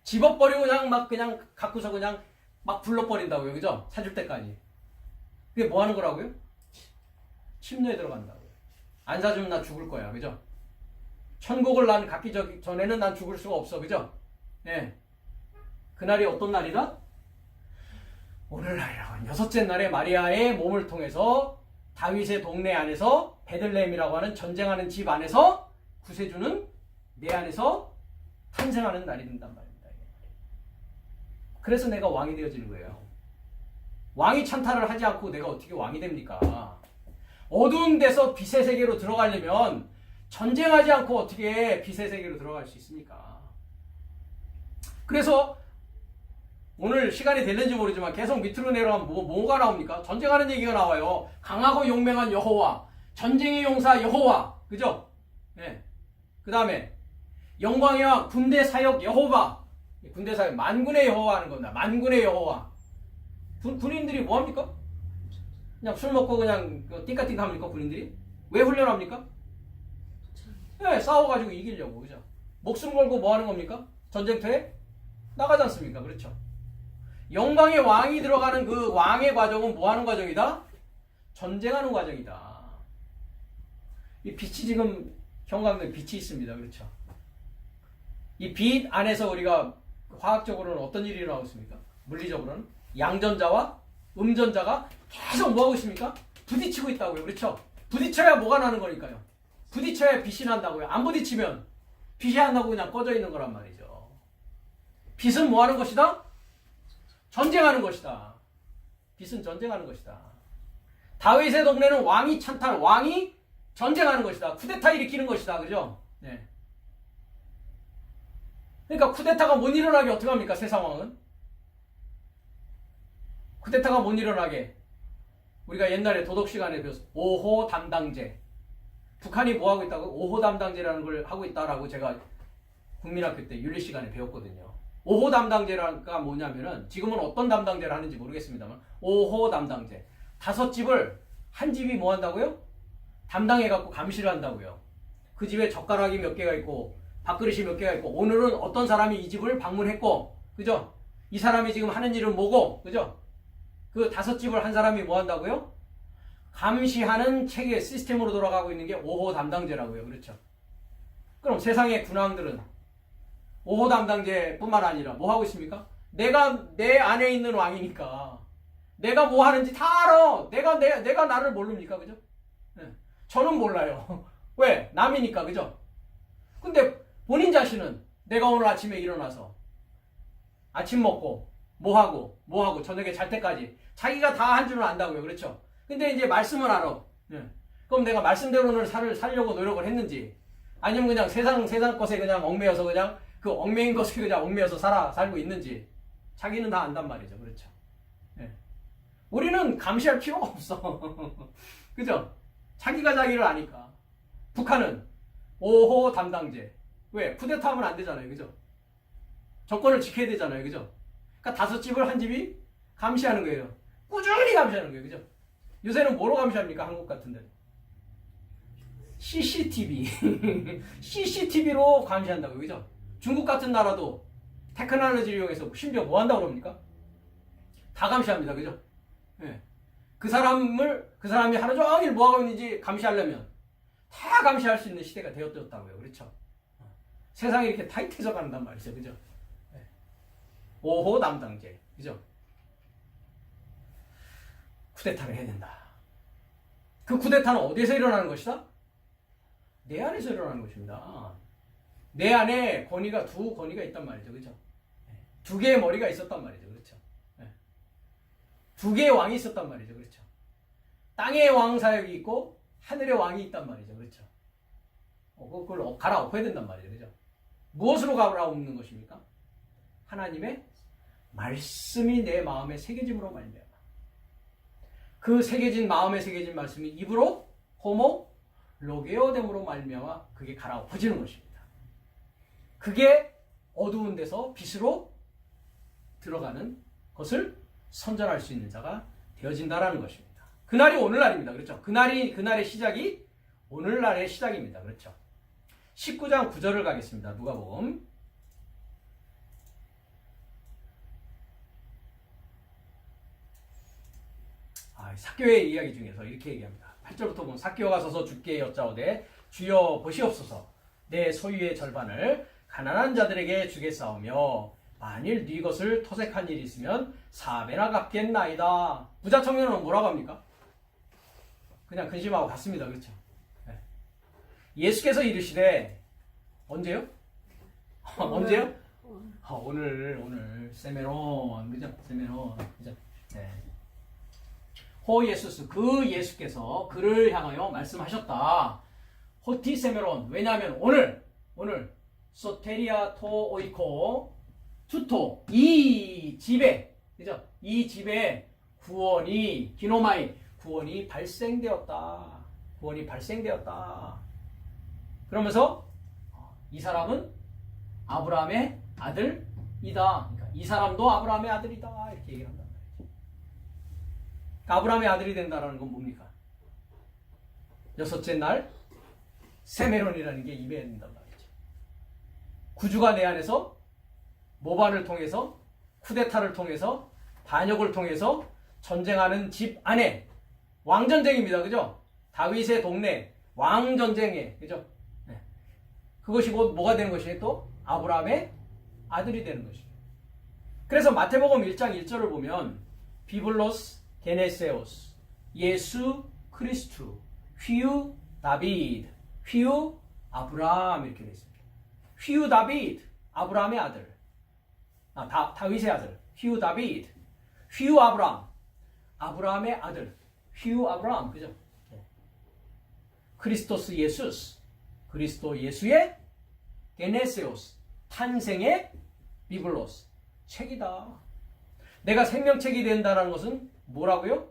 S1: 집어버리고 그냥 갖고서 그냥 막 불러버린다고요. 그죠? 사줄 때까지. 그게 뭐 하는 거라고요? 침노에 들어간다고요. 안 사주면 나 죽을 거야. 그죠? 천국을 난 갖기 전에는 난 죽을 수가 없어. 그죠? 예. 그날이 어떤 날이다? 오늘날이라고. 여섯째 날에 마리아의 몸을 통해서 다윗의 동네 안에서 베들레헴이라고 하는 전쟁하는 집 안에서 구세주는 내 안에서 탄생하는 날이 된단 말입니다. 그래서 내가 왕이 되어지는 거예요. 왕이 찬탈을 하지 않고 내가 어떻게 왕이 됩니까? 어두운 데서 빛의 세계로 들어가려면 전쟁하지 않고 어떻게 빛의 세계로 들어갈 수 있습니까? 그래서 오늘 시간이 됐는지 모르지만 계속 밑으로 내려가면 뭐가 나옵니까? 전쟁하는 얘기가 나와요. 강하고 용맹한 여호와, 전쟁의 용사 여호와, 그죠? 네. 그 다음에 영광의 왕, 군대 사역 여호와, 군대 사역 만군의 여호와 하는 겁니다. 만군의 여호와. 군인들이 뭐 합니까? 그냥 술 먹고 그냥 띵까띵까 합니까? 군인들이? 왜 훈련합니까? 네, 싸워가지고 이기려고. 그죠? 목숨 걸고 뭐 하는 겁니까? 전쟁터에 나가지 않습니까? 그렇죠? 영광의 왕이 들어가는 그 왕의 과정은 뭐 하는 과정이다? 전쟁하는 과정이다. 이 빛이 지금 형광등 빛이 있습니다. 그렇죠? 이 빛 안에서 우리가 화학적으로는 어떤 일이 일어나고 있습니까? 물리적으로는 양전자와 음전자가 계속 뭐 하고 있습니까? 부딪히고 있다고요. 그렇죠? 부딪혀야 뭐가 나는 거니까요. 부딪혀야 빛이 난다고요. 안 부딪히면 빛이 안 나고 그냥 꺼져 있는 거란 말이죠. 빛은 뭐 하는 것이다? 전쟁하는 것이다. 빛은 전쟁하는 것이다. 다윗의 동네는 왕이 찬탈, 왕이 전쟁하는 것이다. 쿠데타 일으키는 것이다. 그죠? 네. 그러니까 쿠데타가 못 일어나게 어떻게 합니까? 새 상황은? 쿠데타가 못 일어나게 우리가 옛날에 도덕 시간에 배웠어. 5호 담당제. 북한이 뭐 하고 있다고? 5호 담당제라는 걸 하고 있다라고 제가 국민학교 때 윤리 시간에 배웠거든요. 5호 담당제가 뭐냐면은 지금은 어떤 담당제를 하는지 모르겠습니다만 5호 담당제. 5집을 한 집이 뭐 한다고요? 담당해갖고 감시를 한다고요. 그 집에 젓가락이 몇 개가 있고 밥그릇이 몇 개가 있고 오늘은 어떤 사람이 이 집을 방문했고 그죠? 이 사람이 지금 하는 일은 뭐고 그죠? 그 5집을 한 사람이 뭐 한다고요? 감시하는 체계 시스템으로 돌아가고 있는 게 5호 담당제라고요. 그렇죠? 그럼 세상의 군왕들은 5호 담당제뿐만 아니라 뭐 하고 있습니까? 내가 내 안에 있는 왕이니까 내가 뭐 하는지 다 알아. 내가 나를 모릅니까? 그죠? 네. 저는 몰라요. 왜? 남이니까. 그죠? 근데 본인 자신은 내가 오늘 아침에 일어나서 아침 먹고 뭐 하고 저녁에 잘 때까지 자기가 다 한 줄은 안다고요. 그렇죠? 근데 이제 말씀을 알아. 네. 그럼 내가 말씀대로는 살려고 노력을 했는지 아니면 그냥 세상 것에 그냥 얽매여서 그냥 그 얽매인 것에 그냥 얽매여서 살고 있는지 자기는 다 안단 말이죠. 그렇죠? 네. 우리는 감시할 필요가 없어. 그죠? 자기가 자기를 아니까. 북한은 5호 담당제. 왜? 쿠데타 하면 안 되잖아요. 그죠? 정권을 지켜야 되잖아요. 그죠? 그러니까 5집을 한 집이 감시하는 거예요. 꾸준히 감시하는 거예요. 그죠? 요새는 뭐로 감시합니까? 한국 같은 데는. CCTV. CCTV로 감시한다고요. 그죠? 중국 같은 나라도 테크놀로지를 이용해서 심지어 뭐 한다고 그럽니까? 다 감시합니다. 그죠? 네. 그 사람이 하루 종일 뭐 하고 있는지 감시하려면 다 감시할 수 있는 시대가 되었다고요. 그렇죠? 세상이 이렇게 타이트해져 간단 말이죠. 그죠? 네. 5호 담당제. 그죠? 쿠데타를 해야 된다. 그 쿠데타는 어디에서 일어나는 것이다? 내 안에서 일어나는 것입니다. 내 안에 두 권위가 있단 말이죠. 그죠? 두 개의 머리가 있었단 말이죠. 그렇죠? 두 개의 왕이 있었단 말이죠. 그렇죠? 땅의 왕 사역이 있고 하늘의 왕이 있단 말이죠. 그렇죠? 그걸 갈아엎어야 된단 말이죠. 그렇죠? 무엇으로 갈아엎는 것입니까? 하나님의 말씀이 내 마음에 새겨짐으로 말미암아. 그 새겨진 마음에 새겨진 말씀이 입으로 호모 로게오됨으로 말미암아 그게 갈아엎어지는 것입니다. 그게 어두운 데서 빛으로 들어가는 것을 선전할 수 있는 자가 되어진다라는 것입니다. 그날이 오늘날입니다. 그렇죠? 그날의 시작이 오늘날의 시작입니다. 그렇죠? 19장 9절을 가겠습니다. 누가복음. 삭개오의 이야기 중에서 이렇게 얘기합니다. 8절부터 보면 삭개오가 서서 주께 여짜오되 주여 보시옵소서 내 소유의 절반을 가난한 자들에게 주겠사오며 만일 네 것을 토색한 일이 있으면 4배나 갚겠나이다. 부자 청년은 뭐라고 합니까? 그냥 근심하고 갔습니다. 그렇죠? 네. 예수께서 이르시되 언제요? 언제요? 오늘 세메론 그죠? 세메론 그죠? 네. 호 예수스 그 예수께서 그를 향하여 말씀하셨다. 호티 세메론 왜냐하면 오늘 소테리아 토 오이코 투토 이 집에 그죠? 이 집에 구원이 기노마이 구원이 발생되었다. 구원이 발생되었다. 그러면서 이 사람은 아브라함의 아들이다. 그러니까 이 사람도 아브라함의 아들이다. 이렇게 얘기를 한단 말이죠. 아브라함의 아들이 된다는 건 뭡니까? 여섯째 날 세메론이라는 게 임해진단 말이죠. 구주가 내 안에서 모반을 통해서 쿠데타를 통해서 반역을 통해서 전쟁하는 집 안에 왕전쟁입니다. 그죠? 다윗의 동네 왕전쟁에 그죠? 네. 그것이 곧 뭐가 되는 것이에요? 또 아브라함의 아들이 되는 것이에요. 그래서 마태복음 1장 1절을 보면 비블로스 게네세오스 예수 크리스투 휘우 다비드 휘우 아브라함 이렇게 되어 있습니다. 휘우 다비드 아브라함의 아들 다윗의 아들 휘우 다비드 휘우 아브라함 아브라함의 아들 휘우 아브라함 그죠? 네. 크리스토스 예수스 그리스도 예수의 게네세오스 탄생의 비블로스 책이다. 내가 생명책이 된다는 것은 뭐라고요?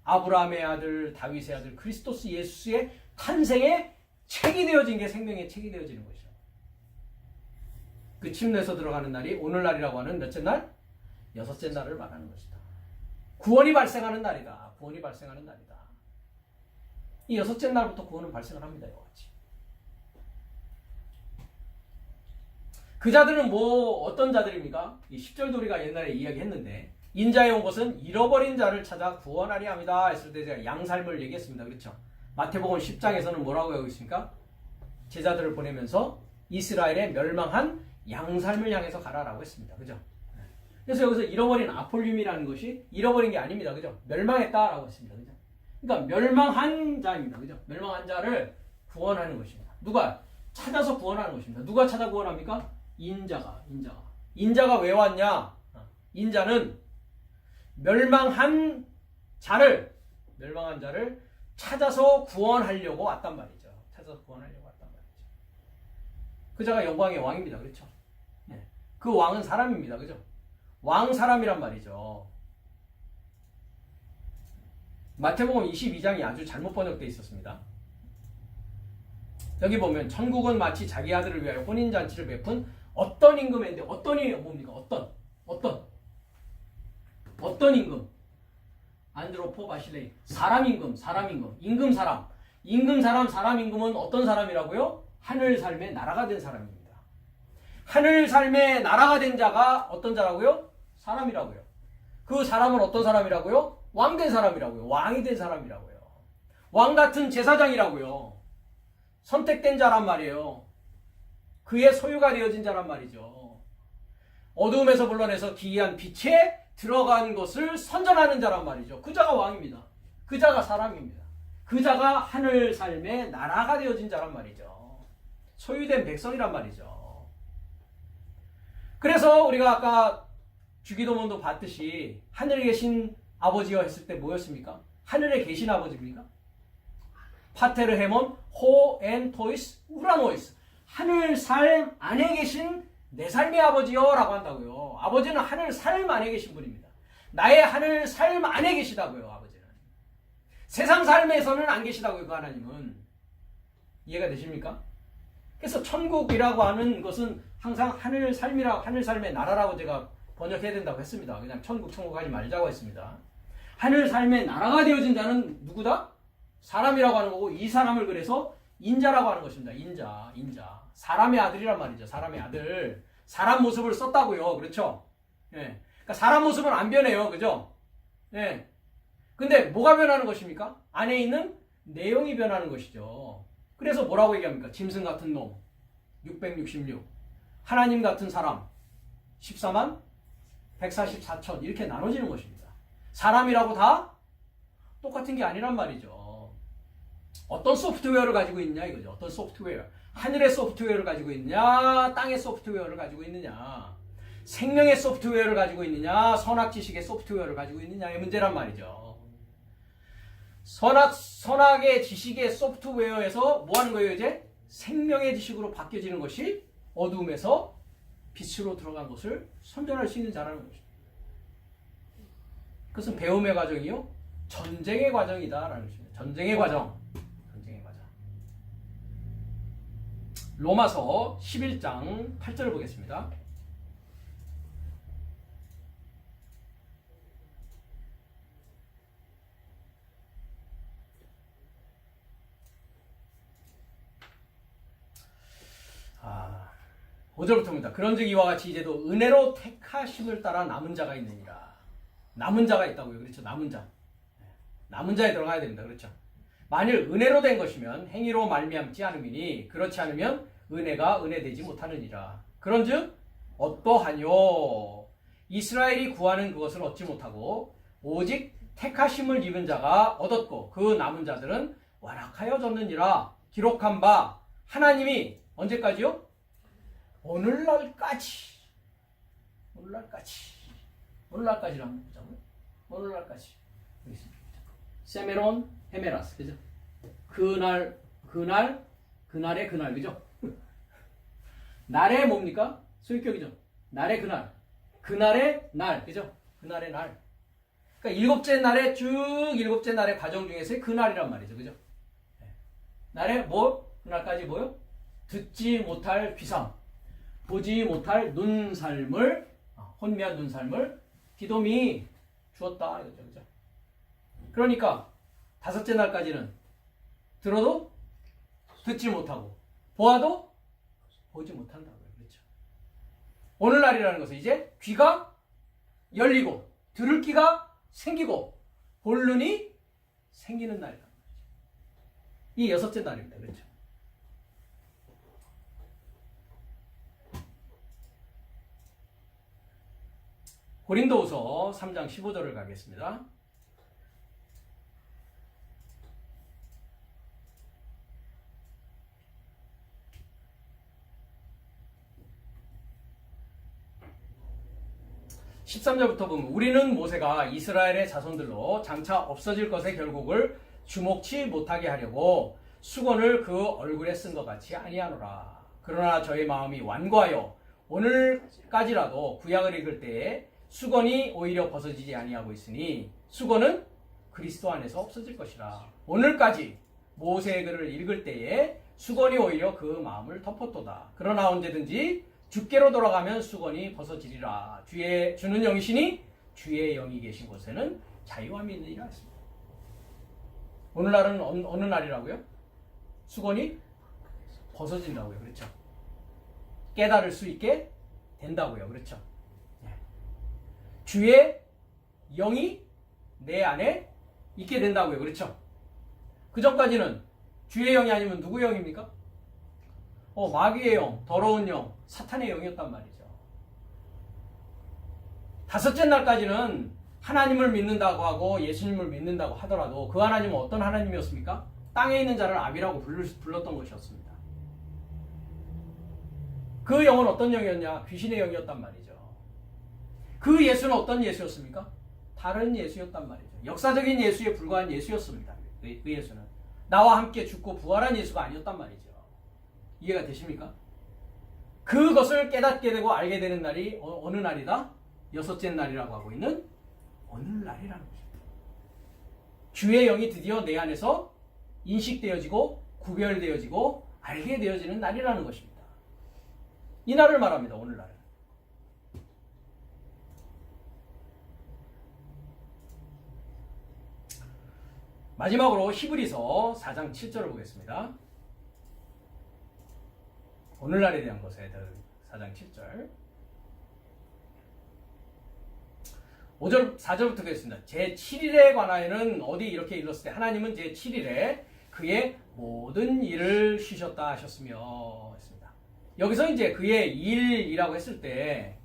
S1: 아브라함의 아들 다윗의 아들 크리스토스 예수의 탄생의 책이 되어진 게 생명의 책이 되어지는 것이죠. 그 침례에서 들어가는 날이 오늘날이라고 하는 몇째 날? 여섯째 날을 말하는 것이다. 구원이 발생하는 날이다. 구원이 발생하는 날이다. 이 여섯째 날부터 구원은 발생을 합니다. 이와 같이. 그 자들은 어떤 자들입니까? 이 10절도 우리가 옛날에 이야기했는데 인자에 온 것은 잃어버린 자를 찾아 구원하리 합니다. 했을 때 제가 양살을 얘기했습니다. 그렇죠? 마태복음 10장에서는 뭐라고 하고 있습니까? 제자들을 보내면서 이스라엘의 멸망한 양살을 향해서 가라라고 했습니다. 그죠? 그래서 여기서 잃어버린 아폴륨이라는 것이 잃어버린 게 아닙니다. 그죠? 멸망했다라고 했습니다. 그죠? 그러니까 멸망한 자입니다. 그죠? 멸망한 자를 구원하는 것입니다. 누가? 찾아서 구원하는 것입니다. 누가 찾아 구원합니까? 인자가 왜 왔냐? 인자는 멸망한 자를 찾아서 구원하려고 왔단 말이죠. 찾아서 구원하려고 왔단 말이죠. 그 자가 영광의 왕입니다. 그렇죠? 네. 그 왕은 사람입니다. 그죠? 왕 사람이란 말이죠. 마태복음 22장이 아주 잘못 번역되어 있었습니다. 여기 보면 천국은 마치 자기 아들을 위하여 혼인잔치를 베푼 어떤 임금인데 어떤이 뭡니까? 어떤 임금? 안드로포 바실레이 사람 임금 임금은 어떤 사람이라고요? 하늘 삶의 나라가 된 사람입니다. 하늘 삶의 나라가 된 자가 어떤 자라고요? 사람이라고요. 그 사람은 어떤 사람이라고요? 왕된 사람이라고요. 왕이 된 사람이라고요. 왕 같은 제사장이라고요. 선택된 자란 말이에요. 그의 소유가 되어진 자란 말이죠. 어두움에서 불러내서 기이한 빛에 들어간 것을 선전하는 자란 말이죠. 그 자가 왕입니다. 그 자가 사람입니다. 그 자가 하늘 삶의 나라가 되어진 자란 말이죠. 소유된 백성이란 말이죠. 그래서 우리가 아까 주기도문도 봤듯이 하늘에 계신 아버지여 했을 때 뭐였습니까? 하늘에 계신 아버지입니까? 파테르 헤몬 호 엔 토이스 우라노이스. 하늘 삶 안에 계신 내 삶의 아버지여 라고 한다고요. 아버지는 하늘 삶 안에 계신 분입니다. 나의 하늘 삶 안에 계시다고요. 아버지는. 세상 삶에서는 안 계시다고요. 그 하나님은. 이해가 되십니까? 그래서 천국이라고 하는 것은 항상 하늘 삶이라고, 하늘 삶의 나라라고 제가 번역해야 된다고 했습니다. 그냥 천국 하지 말자고 했습니다. 하늘 삶의 나라가 되어진 자는 누구다? 사람이라고 하는 거고, 이 사람을 그래서 인자라고 하는 것입니다. 인자. 사람의 아들이란 말이죠. 사람의 아들. 사람 모습을 썼다고요. 그렇죠? 예. 그러니까 사람 모습은 안 변해요. 그죠? 예. 근데 뭐가 변하는 것입니까? 안에 있는 내용이 변하는 것이죠. 그래서 뭐라고 얘기합니까? 짐승 같은 놈 666, 하나님 같은 사람 14만 144천 이렇게 나눠지는 것입니다. 사람이라고 다 똑같은 게 아니란 말이죠. 어떤 소프트웨어를 가지고 있냐 이거죠. 어떤 소프트웨어. 하늘의 소프트웨어를 가지고 있느냐, 땅의 소프트웨어를 가지고 있느냐, 생명의 소프트웨어를 가지고 있느냐, 선악 지식의 소프트웨어를 가지고 있느냐의 문제란 말이죠. 선악의 지식의 소프트웨어에서 뭐 하는 거예요? 이제 생명의 지식으로 바뀌어지는 것이 어두움에서 빛으로 들어간 것을 선전할 수 있는 자라는 것입니다. 그것은 배움의 과정이요, 전쟁의 과정이다라는 것입니다. 전쟁의 과정. 로마서 11장 8절을 보겠습니다. 아, 5절부터입니다. 그런즉 이와 같이 이제도 은혜로 택하심을 따라 남은 자가 있느니라. 남은 자가 있다고요. 그렇죠? 남은 자. 남은 자에 들어가야 됩니다. 그렇죠? 만일 은혜로 된 것이면 행위로 말미암지 않음이니 그렇지 않으면 은혜가 은혜되지 못하느니라. 그런즉 어떠하뇨? 이스라엘이 구하는 그것을 얻지 못하고 오직 택하심을 입은 자가 얻었고 그 남은 자들은 완악하여졌느니라. 기록한 바 하나님이 언제까지요? 오늘날까지. 오늘날까지라는 거죠. 오늘날까지. 세메론 헤메라스, 그죠? 그날의 그날, 그죠? 날의 뭡니까? 소유격이죠. 날의 그날의 날, 그죠? 그날의 날. 그러니까 일곱째 날의 과정 중에서의 그날이란 말이죠, 그죠? 날의 그날까지 뭐요? 듣지 못할 귀상, 보지 못할 눈살물, 혼미한 눈살물, 기돔이 주었다, 이거죠, 그죠? 그러니까 다섯째 날까지는 들어도 듣지 못하고 보아도 보지 못한다고요. 그렇죠? 오늘날이라는 것은 이제 귀가 열리고 들을 귀가 생기고 볼 눈이 생기는 날이라는 거죠. 이 여섯째 날입니다. 그렇죠? 고린도후서 3장 15절을 가겠습니다. (13절부터) 보면 우리는 모세가 이스라엘의 자손들로 장차 없어질 것의 결국을 주목치 못하게 하려고 수건을 그 얼굴에 쓴 것 같이 아니하노라. 그러나 저희 마음이 완고하여 오늘까지라도 구약을 읽을 때에 수건이 오히려 벗어지지 아니하고 있으니 수건은 그리스도 안에서 없어질 것이라. 오늘까지 모세의 글을 읽을 때에 수건이 오히려 그 마음을 덮었도다. 그러나 언제든지 주께로 돌아가면 수건이 벗어지리라. 주는 영이시니 주의 영이 계신 곳에는 자유함이 있느니라 했습니다. 오늘날은 어느 날이라고요? 수건이 벗어진다고요. 그렇죠? 깨달을 수 있게 된다고요. 그렇죠? 주의 영이 내 안에 있게 된다고요. 그렇죠? 그 전까지는 주의 영이 아니면 누구의 영입니까? 마귀의 영, 더러운 영, 사탄의 영이었단 말이죠. 다섯째 날까지는 하나님을 믿는다고 하고 예수님을 믿는다고 하더라도 그 하나님은 어떤 하나님이었습니까? 땅에 있는 자를 아비라고 불렀던 것이었습니다. 그 영은 어떤 영이었냐? 귀신의 영이었단 말이죠. 그 예수는 어떤 예수였습니까? 다른 예수였단 말이죠. 역사적인 예수에 불과한 예수였습니다. 그 예수는 나와 함께 죽고 부활한 예수가 아니었단 말이죠. 이해가 되십니까? 그것을 깨닫게 되고 알게 되는 날이 어느 날이다? 여섯째 날이라고 하고 있는 오늘날이라는 것입니다. 주의 영이 드디어 내 안에서 인식되어지고 구별되어지고 알게 되어지는 날이라는 것입니다. 이 날을 말합니다. 오늘날. 마지막으로 히브리서 4장 7절을 보겠습니다. 오늘날에 대한 것에 4장 7절 5절 4절부터 보겠습니다. 제7일에 관하여는 어디 이렇게 일렀을 때 하나님은 제7일에 그의 모든 일을 쉬셨다 하셨으며 했습니다. 여기서 이제 그의 일이라고 했을 때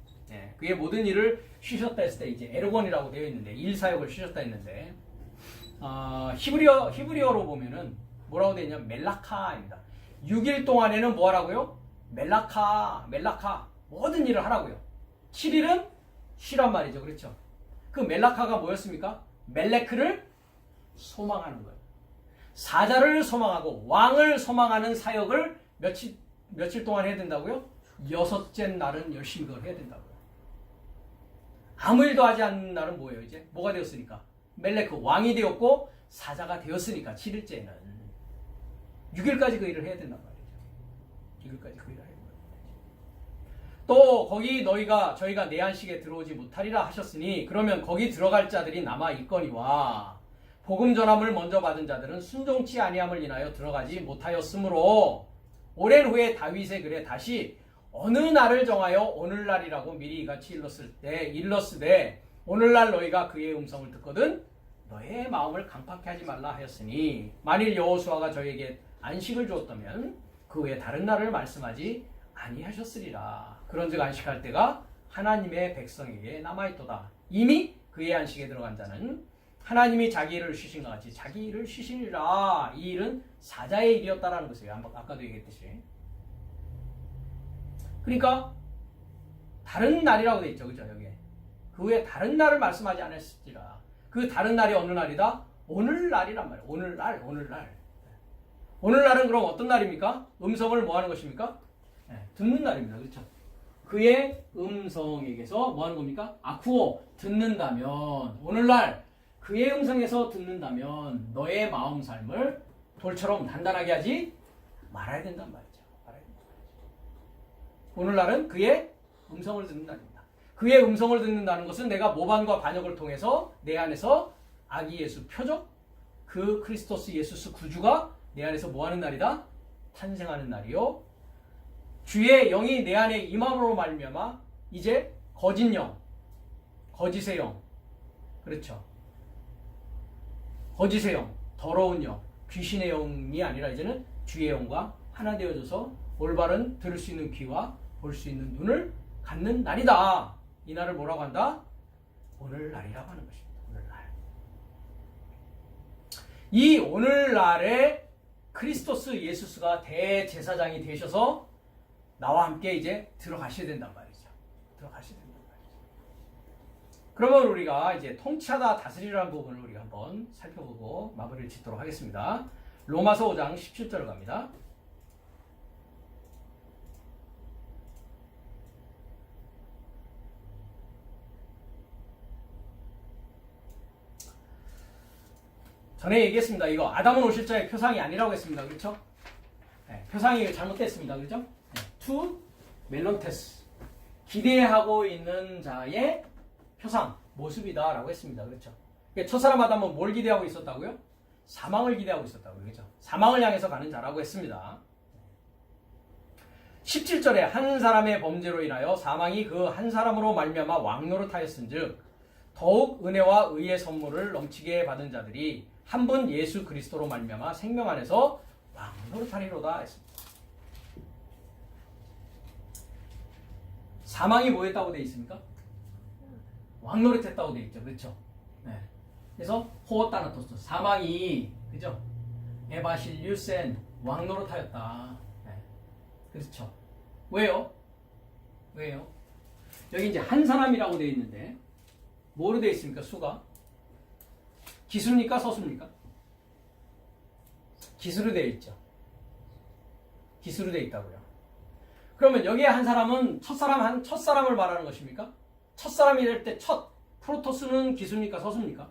S1: 그의 모든 일을 쉬셨다 했을 때 이제 에르곤이라고 되어 있는데 일 사역을 쉬셨다 했는데 히브리어로 보면은 뭐라고 되어 있냐면 멜라카입니다. 6일 동안에는 뭐 하라고요? 멜라카 모든 일을 하라고요. 7일은 쉬란 말이죠. 그렇죠? 그 멜라카가 뭐였습니까? 멜레크를 소망하는 거예요. 사자를 소망하고 왕을 소망하는 사역을 며칠 동안 해야 된다고요? 여섯째 날은 열심히 그걸 해야 된다고요. 아무 일도 하지 않는 날은 뭐예요? 이제 뭐가 되었으니까? 멜레크 왕이 되었고 사자가 되었으니까 7일째는 6일까지 그 일을 해야 된단 말이죠. 6일까지 그 일을 해야 된단 말이죠. 또 거기 저희가 내 안식에 들어오지 못하리라 하셨으니 그러면 거기 들어갈 자들이 남아 있거니와 복음 전함을 먼저 받은 자들은 순종치 아니함을 인하여 들어가지 못하였으므로 오랜 후에 다윗의 글에 다시 어느 날을 정하여 오늘날이라고 미리 이같이 일렀으되 오늘날 너희가 그의 음성을 듣거든 너의 마음을 강팍케 하지 말라 하였으니 만일 여호수아가 저에게 안식을 주었다면 그 외에 다른 날을 말씀하지 아니하셨으리라. 그런즉 안식할 때가 하나님의 백성에게 남아있도다. 이미 그의 안식에 들어간 자는 하나님이 자기 일을 쉬신 것 같이 자기 일을 쉬시리라. 이 일은 사자의 일이었다라는 것이에요. 아까도 얘기했듯이. 그러니까 다른 날이라고 돼 있죠. 그죠? 여기에. 그 외에 다른 날을 말씀하지 않았을지라. 그 다른 날이 어느 날이다? 오늘날이란 말이에요. 오늘날. 오늘날은 그럼 어떤 날입니까? 음성을 뭐 하는 것입니까? 듣는 날입니다. 그렇죠? 그의 음성에게서 뭐 하는 겁니까? 아쿠오, 듣는다면 오늘날 그의 음성에서 듣는다면 너의 마음 삶을 돌처럼 단단하게 하지 말아야 된단 말이죠. 오늘날은 그의 음성을 듣는 날입니다. 그의 음성을 듣는다는 것은 내가 모반과 반역을 통해서 내 안에서 아기 예수 표적 그 크리스토스 예수스 구주가 내 안에서 뭐하는 날이다? 탄생하는 날이요. 주의 영이 내 안에 임함으로 말미암아 이제 거짓 영, 거짓의 영, 그렇죠? 거짓의 영, 더러운 영, 귀신의 영이 아니라 이제는 주의 영과 하나 되어져서 올바른 들을 수 있는 귀와 볼 수 있는 눈을 갖는 날이다. 이 날을 뭐라고 한다? 오늘날이라고 하는 것입니다. 오늘날. 이 오늘날에 크리스토스 예수스가 대제사장이 되셔서 나와 함께 이제 들어가셔야 된단 말이죠. 들어가셔야 된단 말이죠. 그러면 우리가 이제 통치하다 다스리라는 부분을 우리가 한번 살펴보고 마무리를 짓도록 하겠습니다. 로마서 5장 17절로 갑니다. 전에 얘기했습니다. 이거 아담은 오실 자의 표상이 아니라고 했습니다. 그렇죠? 네, 표상이 잘못됐습니다. 그렇죠? 네, 투 멜론테스 기대하고 있는 자의 표상 모습이다 라고 했습니다. 그렇죠? 첫사람 아담은 뭘 기대하고 있었다고요? 사망을 기대하고 있었다고요. 그렇죠? 사망을 향해서 가는 자라고 했습니다. 17절에 한 사람의 범죄로 인하여 사망이 그 한 사람으로 말미암아 왕노릇하였은즉 더욱 은혜와 의의 선물을 넘치게 받은 자들이 한 분 예수 그리스도로 말미암아 생명 안에서 왕노릇하리로다 했습니다. 사망이 뭐 했다고 되어 있습니까? 왕노릇했다고 되어 있죠. 그렇죠? 네. 그래서 호오타나토스 사망이 그죠? 에바실류센 왕노릇하였다. 네. 그렇죠? 왜요? 여기 이제 한 사람이라고 되어 있는데 뭐로 되어 있습니까? 수가 기수입니까? 서수입니까? 기수로 되어 있죠. 기수로 되어 있다고요. 그러면 여기에 한 사람은 첫사람을 말하는 것입니까? 첫사람이 될 때 첫 프로토스는 기수입니까? 서수입니까?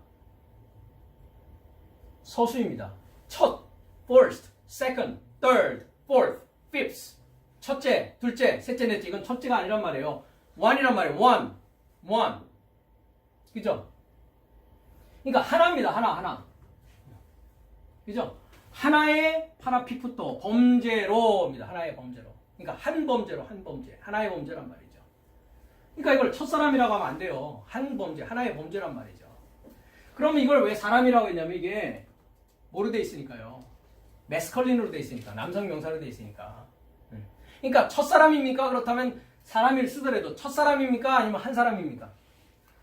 S1: 서수입니다. 첫, first, second, third, fourth, fifth. 첫째, 둘째, 셋째, 넷째. 이건 첫째가 아니란 말이에요. one이란 말이에요. one. 그죠? 그러니까 하나입니다. 하나. 그죠? 하나의 파라피푸토, 범죄로입니다. 하나의 범죄로. 그러니까 한 범죄로, 하나의 범죄란 말이죠. 그러니까 이걸 첫사람이라고 하면 안 돼요. 한 범죄, 하나의 범죄란 말이죠. 그러면 이걸 왜 사람이라고 했냐면 이게 뭐로 돼 있으니까요. 매스컬린으로 돼 있으니까. 남성 명사로 돼 있으니까. 그러니까 첫사람입니까? 그렇다면 사람을 쓰더라도 첫사람입니까? 아니면 한 사람입니까?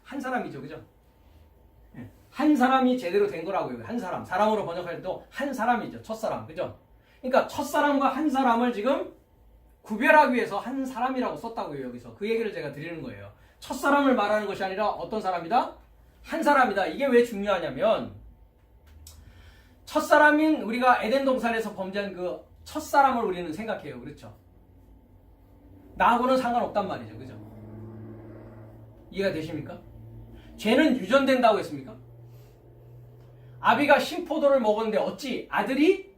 S1: 한 사람이죠. 그죠? 한 사람이 제대로 된 거라고요. 한 사람. 사람으로 번역할 때도 한 사람이죠. 첫사람. 그죠? 그러니까 첫사람과 한 사람을 지금 구별하기 위해서 한 사람이라고 썼다고요. 여기서. 그 얘기를 제가 드리는 거예요. 첫사람을 말하는 것이 아니라 어떤 사람이다? 한 사람이다. 이게 왜 중요하냐면 첫사람인 우리가 에덴 동산에서 범죄한 그 첫사람을 우리는 생각해요. 그렇죠? 나하고는 상관없단 말이죠. 그죠? 이해가 되십니까? 죄는 유전된다고 했습니까? 아비가 신포도를 먹었는데 어찌 아들이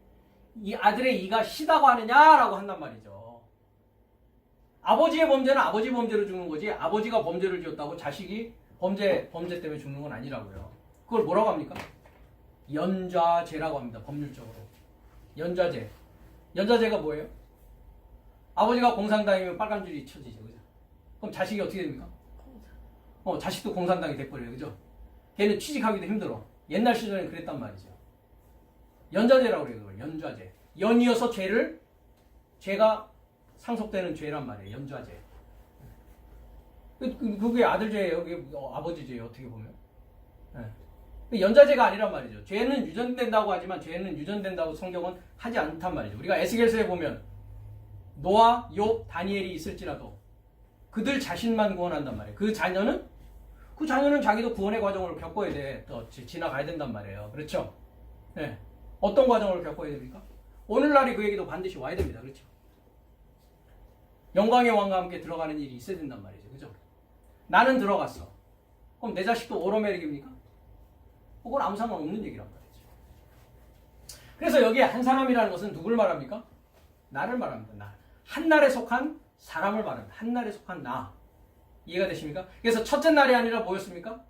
S1: 이 아들의 이가 시다고 하느냐라고 한단 말이죠. 아버지의 범죄는 아버지 범죄로 죽는 거지 아버지가 범죄를 지었다고 자식이 범죄 때문에 죽는 건 아니라고요. 그걸 뭐라고 합니까? 연좌죄라고 합니다. 법률적으로. 연좌죄가 뭐예요? 아버지가 공산당이면 빨간 줄이 쳐지죠. 그죠? 그럼 자식이 어떻게 됩니까? 자식도 공산당이 돼버려요. 그죠? 걔는 취직하기도 힘들어. 옛날 시절엔 그랬단 말이죠. 연좌죄라고 그래요. 그걸. 연좌죄. 연이어서 죄가 상속되는 죄란 말이에요. 연좌죄. 그게 아들 죄예요. 그게 아버지 죄예요. 어떻게 보면. 연좌죄가 아니란 말이죠. 죄는 유전된다고 하지만 죄는 유전된다고 성경은 하지 않단 말이죠. 우리가 에스겔서에 보면 노아, 욥, 다니엘이 있을지라도 그들 자신만 구원한단 말이에요. 그 자녀는 자기도 구원의 과정을 겪어야 돼. 또 지나가야 된단 말이에요. 그렇죠? 네. 어떤 과정을 겪어야 됩니까? 오늘날이 그 얘기도 반드시 와야 됩니다. 그렇죠? 영광의 왕과 함께 들어가는 일이 있어야 된단 말이죠. 그죠? 나는 들어갔어. 그럼 내 자식도 오로메릭입니까? 그건 아무 상관없는 얘기란 말이죠. 그래서 여기에 한 사람이라는 것은 누굴 말합니까? 나를 말합니다. 나. 한날에 속한 사람을 말합니다. 한날에 속한 나. 이해가 되십니까? 그래서 첫째 날이 아니라 뭐였습니까?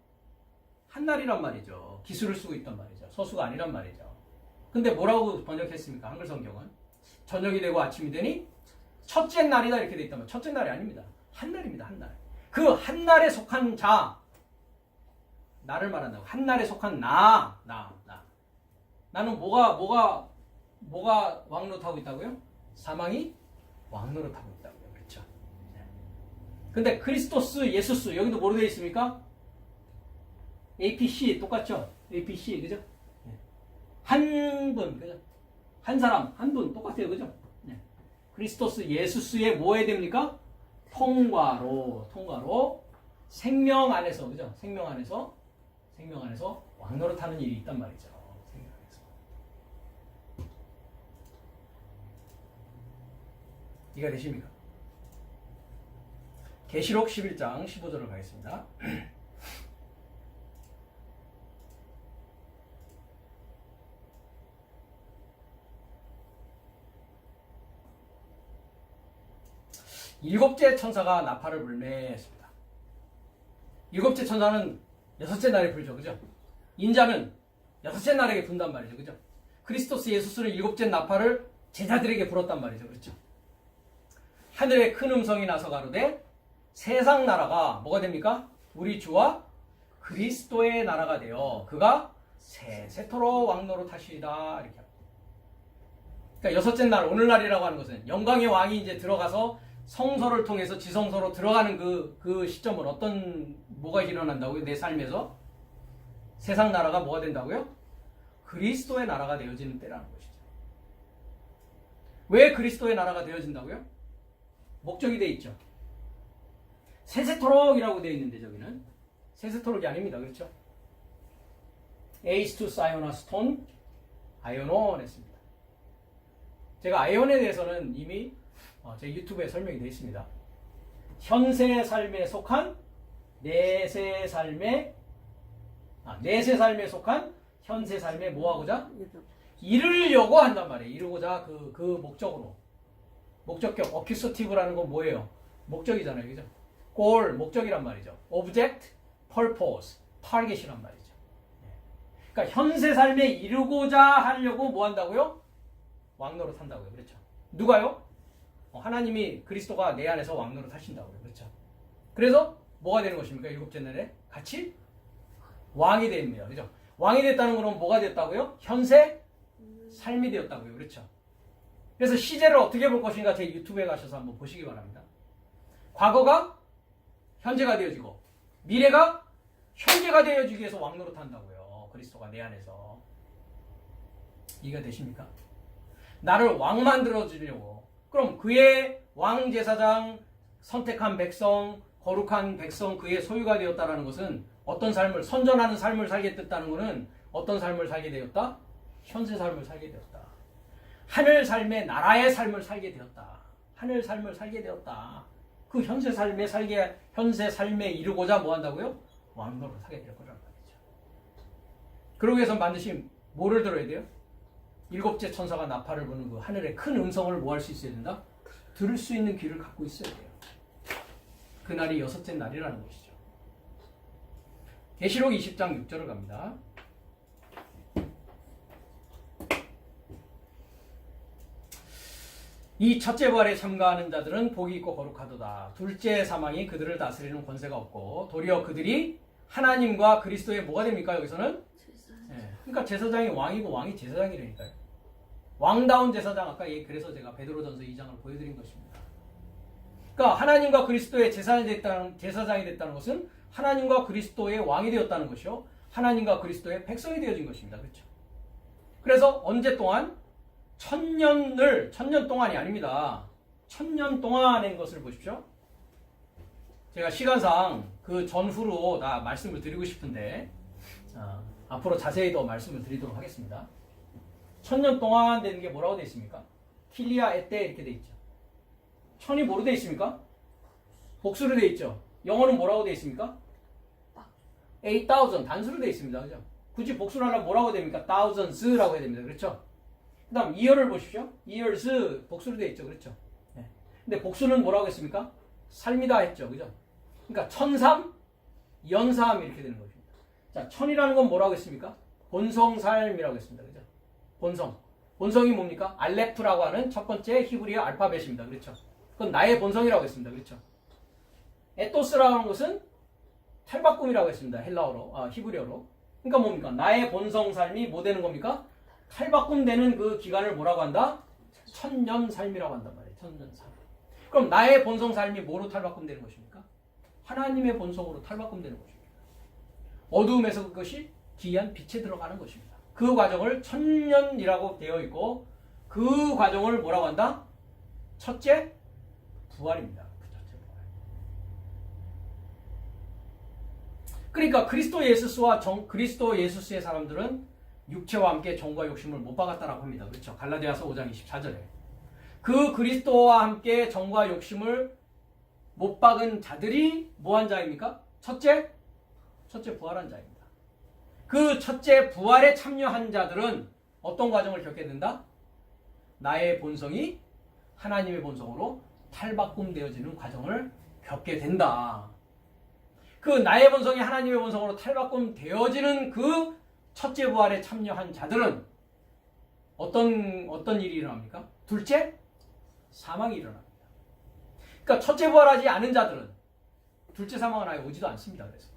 S1: 한날이란 말이죠. 기술을 쓰고 있단 말이죠. 서수가 아니란 말이죠. 근데 뭐라고 번역했습니까? 한글 성경은. 저녁이 되고 아침이 되니 첫째 날이다 이렇게 돼 있단 말이에요. 첫째 날이 아닙니다. 한날입니다. 한날. 그 한날에 속한 자. 나를 말한다고. 한날에 속한 나. 나는 뭐가 왕노릇하고 있다고요? 사망이 왕노릇하고 있다고요. 그렇죠? 근데 크리스토스, 예수스 여기도 뭐로 되어 있습니까? APC 똑같죠? APC 그죠? 한 분, 그죠? 한 사람, 한 분 똑같아요. 그죠? 크리스토스, 예수스의 뭐 해야 됩니까? 통과로 생명 안에서 그죠? 생명 안에서 왕노릇하는 일이 있단 말이죠. 생명 안에서. 이해가 되십니까? 계시록 11장 15절을 가겠습니다. 일곱째 천사가 나팔을 불매했습니다. 일곱째 천사는 여섯째 날에 불죠. 그죠? 인자는 여섯째 날에 분단 말이죠. 그죠? 크리스토스 예수스는 일곱째 나팔을 제자들에게 불었단 말이죠. 그렇죠? 하늘에 큰 음성이 나서 가로되 세상 나라가 뭐가 됩니까? 우리 주와 그리스도의 나라가 되어 그가 세세토록 왕노릇 하시리다. 이렇게 합니다. 그러니까 여섯째 날, 오늘날이라고 하는 것은 영광의 왕이 이제 들어가서 성소를 통해서 지성소로 들어가는 그 시점은 뭐가 일어난다고요? 내 삶에서? 세상 나라가 뭐가 된다고요? 그리스도의 나라가 되어지는 때라는 것이죠. 왜 그리스도의 나라가 되어진다고요? 목적이 되어 있죠. 세세토록이라고 되어 있는데 저기는 세세토록이 아닙니다. 그렇죠? 에이스 투 사이오나 스톤 아이오논 했습니다. 제가 아이온에 대해서는 이미 제 유튜브에 설명이 되어 있습니다. 현세 삶에 속한 내세 삶에 속한 현세 삶에 뭐하고자? 이르려고 한단 말이에요. 이루고자 그 목적으로. 목적격, 어큐서티브라는 건 뭐예요? 목적이잖아요. 그죠? 골, 목적이란 말이죠. object, purpose, target이란 말이죠. 그러니까 현세 삶에 이루고자 하려고 뭐 한다고요? 왕노릇 한다고요. 그렇죠? 누가요? 하나님이 그리스도가 내 안에서 왕노릇 하신다고요. 그렇죠? 그래서 뭐가 되는 것입니까? 일곱째 날에 같이 왕이 됩니다. 그죠? 왕이 됐다는 건 뭐가 됐다고요? 현세 삶이 되었다고요. 그렇죠? 그래서 시제를 어떻게 볼 것인가 제 유튜브에 가셔서 한번 보시기 바랍니다. 과거가 현재가 되어지고 미래가 현재가 되어지기 위해서 왕노릇 한다고요. 그리스도가 내 안에서. 이해가 되십니까? 나를 왕 만들어주려고. 그럼 그의 왕제사장, 선택한 백성, 거룩한 백성, 그의 소유가 되었다는 것은 어떤 삶을, 선전하는 삶을 살게 됐다는 것은 어떤 삶을 살게 되었다? 현세 삶을 살게 되었다. 하늘 삶의 나라의 삶을 살게 되었다. 하늘 삶을 살게 되었다. 그 현세 삶에 이르고자 뭐 한다고요? 왕노릇 하게 될 거란 말이죠. 그러기 위해서는 반드시 뭐를 들어야 돼요? 일곱째 천사가 나팔을 부는 그 하늘의 큰 음성을 뭐 할 수 있어야 된다? 들을 수 있는 귀를 갖고 있어야 돼요. 그날이 여섯째 날이라는 것이죠. 계시록 20장 6절을 갑니다. 이 첫째 부활에 참가하는 자들은 복이 있고 거룩하도다. 둘째 사망이 그들을 다스리는 권세가 없고 도리어 그들이 하나님과 그리스도의 뭐가 됩니까? 여기서는? 네. 그러니까 제사장이 왕이고 왕이 제사장이라니까요. 왕다운 제사장, 아까 그래서 제가 베드로전서 2장을 보여드린 것입니다. 그러니까 하나님과 그리스도의 제사장이 됐다는 것은 하나님과 그리스도의 왕이 되었다는 것이요. 하나님과 그리스도의 백성이 되어진 것입니다. 그렇죠? 그래서 언제 동안? 천년 동안이 아닙니다. 1000년 동안인 것을 보십시오. 제가 시간상 그 전후로 다 말씀을 드리고 싶은데 앞으로 자세히 더 말씀을 드리도록 하겠습니다. 1000년 동안 되는 게 뭐라고 되어 있습니까? 킬리아 에테 이렇게 되어 있죠. 천이 뭐로 되어 있습니까? 복수로 되어 있죠. 영어는 뭐라고 되어 있습니까? 8000 단수로 되어 있습니다. 그죠? 굳이 복수를 하려면 뭐라고 됩니까? thousands라고 해야 됩니다. 그렇죠? 그 다음 year를 보십시오. years 복수로 되어 있죠. 그렇죠? 네. 근데 복수는 뭐라고 했습니까? 삶이다 했죠. 그죠? 그러니까 천삼, 연삼 이렇게 되는 것입니다. 자, 천이라는 건 뭐라고 했습니까? 본성삶이라고 했습니다. 그죠? 본성이 뭡니까? 알레프라고 하는 첫 번째 히브리어 알파벳입니다. 그렇죠? 그건 나의 본성이라고 했습니다. 그렇죠? 에토스라고 하는 것은 탈바꿈이라고 했습니다. 헬라어로, 히브리어로. 그러니까 뭡니까? 나의 본성 삶이 뭐 되는 겁니까? 탈바꿈되는 그 기간을 뭐라고 한다? 1000년 삶이라고 한단 말이에요. 1000년 삶. 그럼 나의 본성 삶이 뭐로 탈바꿈되는 것입니까? 하나님의 본성으로 탈바꿈되는 것입니다. 어두움에서 그것이 기이한 빛에 들어가는 것입니다. 그 과정을 1000년이라고 되어 있고 그 과정을 뭐라고 한다? 첫째 부활입니다. 그 첫째 부활. 그러니까 그리스도 예수스의 사람들은 육체와 함께 정과 욕심을 못 박았다라고 합니다. 그렇죠? 갈라디아서 5장 24절에. 그 그리스도와 함께 정과 욕심을 못 박은 자들이 뭐한 자입니까? 첫째 부활한 자입니다. 그 첫째 부활에 참여한 자들은 어떤 과정을 겪게 된다? 나의 본성이 하나님의 본성으로 탈바꿈되어지는 과정을 겪게 된다. 그 나의 본성이 하나님의 본성으로 탈바꿈되어지는 그 첫째 부활에 참여한 자들은 어떤 일이 일어납니까? 둘째, 사망이 일어납니다. 그러니까 첫째 부활하지 않은 자들은 둘째 사망은 아예 오지도 않습니다. 그래서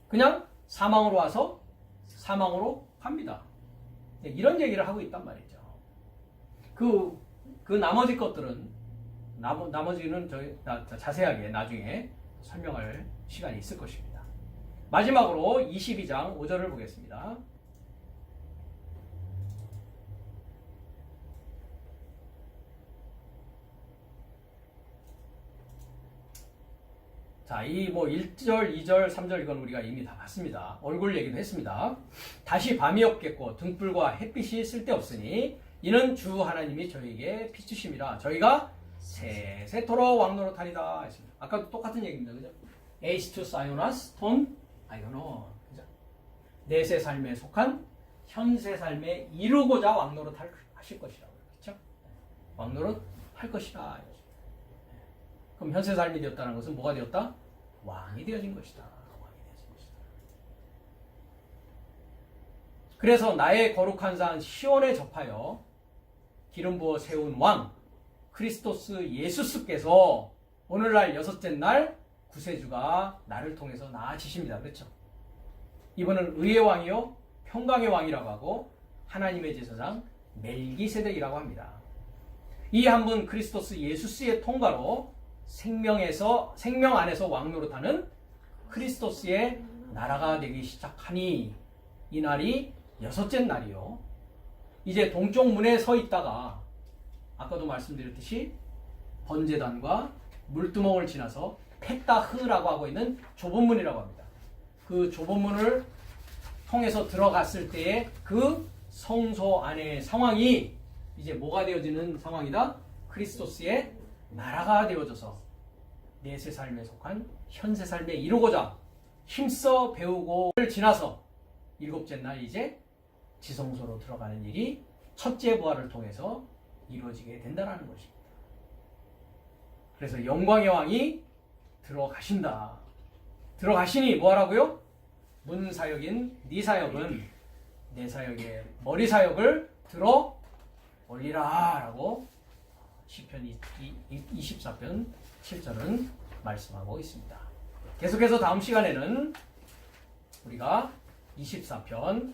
S1: 그냥 사망으로 와서 사망으로 갑니다. 이런 얘기를 하고 있단 말이죠. 그 나머지 것들은 나머지는 저희 자세하게 나중에 설명할 시간이 있을 것입니다. 마지막으로 22장 5절을 보겠습니다. 자, 자, 이 뭐 1절, 2절, 3절 이건 우리가 이미 다 봤습니다. 얼굴 얘기도 했습니다. 다시 밤이 없겠고 등불과 햇빛이 쓸데없으니 이는 주 하나님이 저희에게 비추심이라 저희가 세세토록 왕노릇하리다 했습니다. 아까도 똑같은 얘기입니다. 그죠? 에이스 투 사이오나스 톤 아이오노. 그죠? 내세 삶에 속한 현세 삶에 이루고자 왕노릇 하실 것이라고. 그렇죠? 왕노릇 할 것이라. 그럼 현세 삶이 되었다는 것은 뭐가 되었다? 왕이 되어진 것이다. 왕이 되어진 것이다. 그래서 나의 거룩한 산 시온에 접하여 기름 부어 세운 왕 크리스토스 예수스께서 오늘날 여섯째 날 구세주가 나를 통해서 나아지십니다. 그렇죠? 이분은 의의 왕이요 평강의 왕이라고 하고 하나님의 제사장 멜기세덱이라고 합니다. 이 한 분 크리스토스 예수스의 통과로 생명 안에서 왕노릇하는 크리스토스의 나라가 되기 시작하니 이 날이 여섯째 날이요. 이제 동쪽 문에 서 있다가 아까도 말씀드렸듯이 번제단과 물두멍을 지나서 펫다흐라고 하고 있는 좁은 문이라고 합니다. 그 좁은 문을 통해서 들어갔을 때의 그 성소 안의 상황이 이제 뭐가 되어지는 상황이다? 크리스토스의 나라가 되어져서 내세 삶에 속한 현세 삶에 이루고자 힘써 배우고를 지나서 일곱째 날 이제 지성소로 들어가는 일이 첫째 부활을 통해서 이루어지게 된다는 것입니다. 그래서 영광의 왕이 들어가신다. 들어가시니 뭐하라고요? 문 사역인 네 사역은 내 사역의 머리 사역을 들어 올리라 라고 시편 24편 7절은 말씀하고 있습니다. 계속해서 다음 시간에는 우리가 24편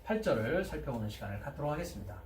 S1: 8절을 살펴보는 시간을 갖도록 하겠습니다.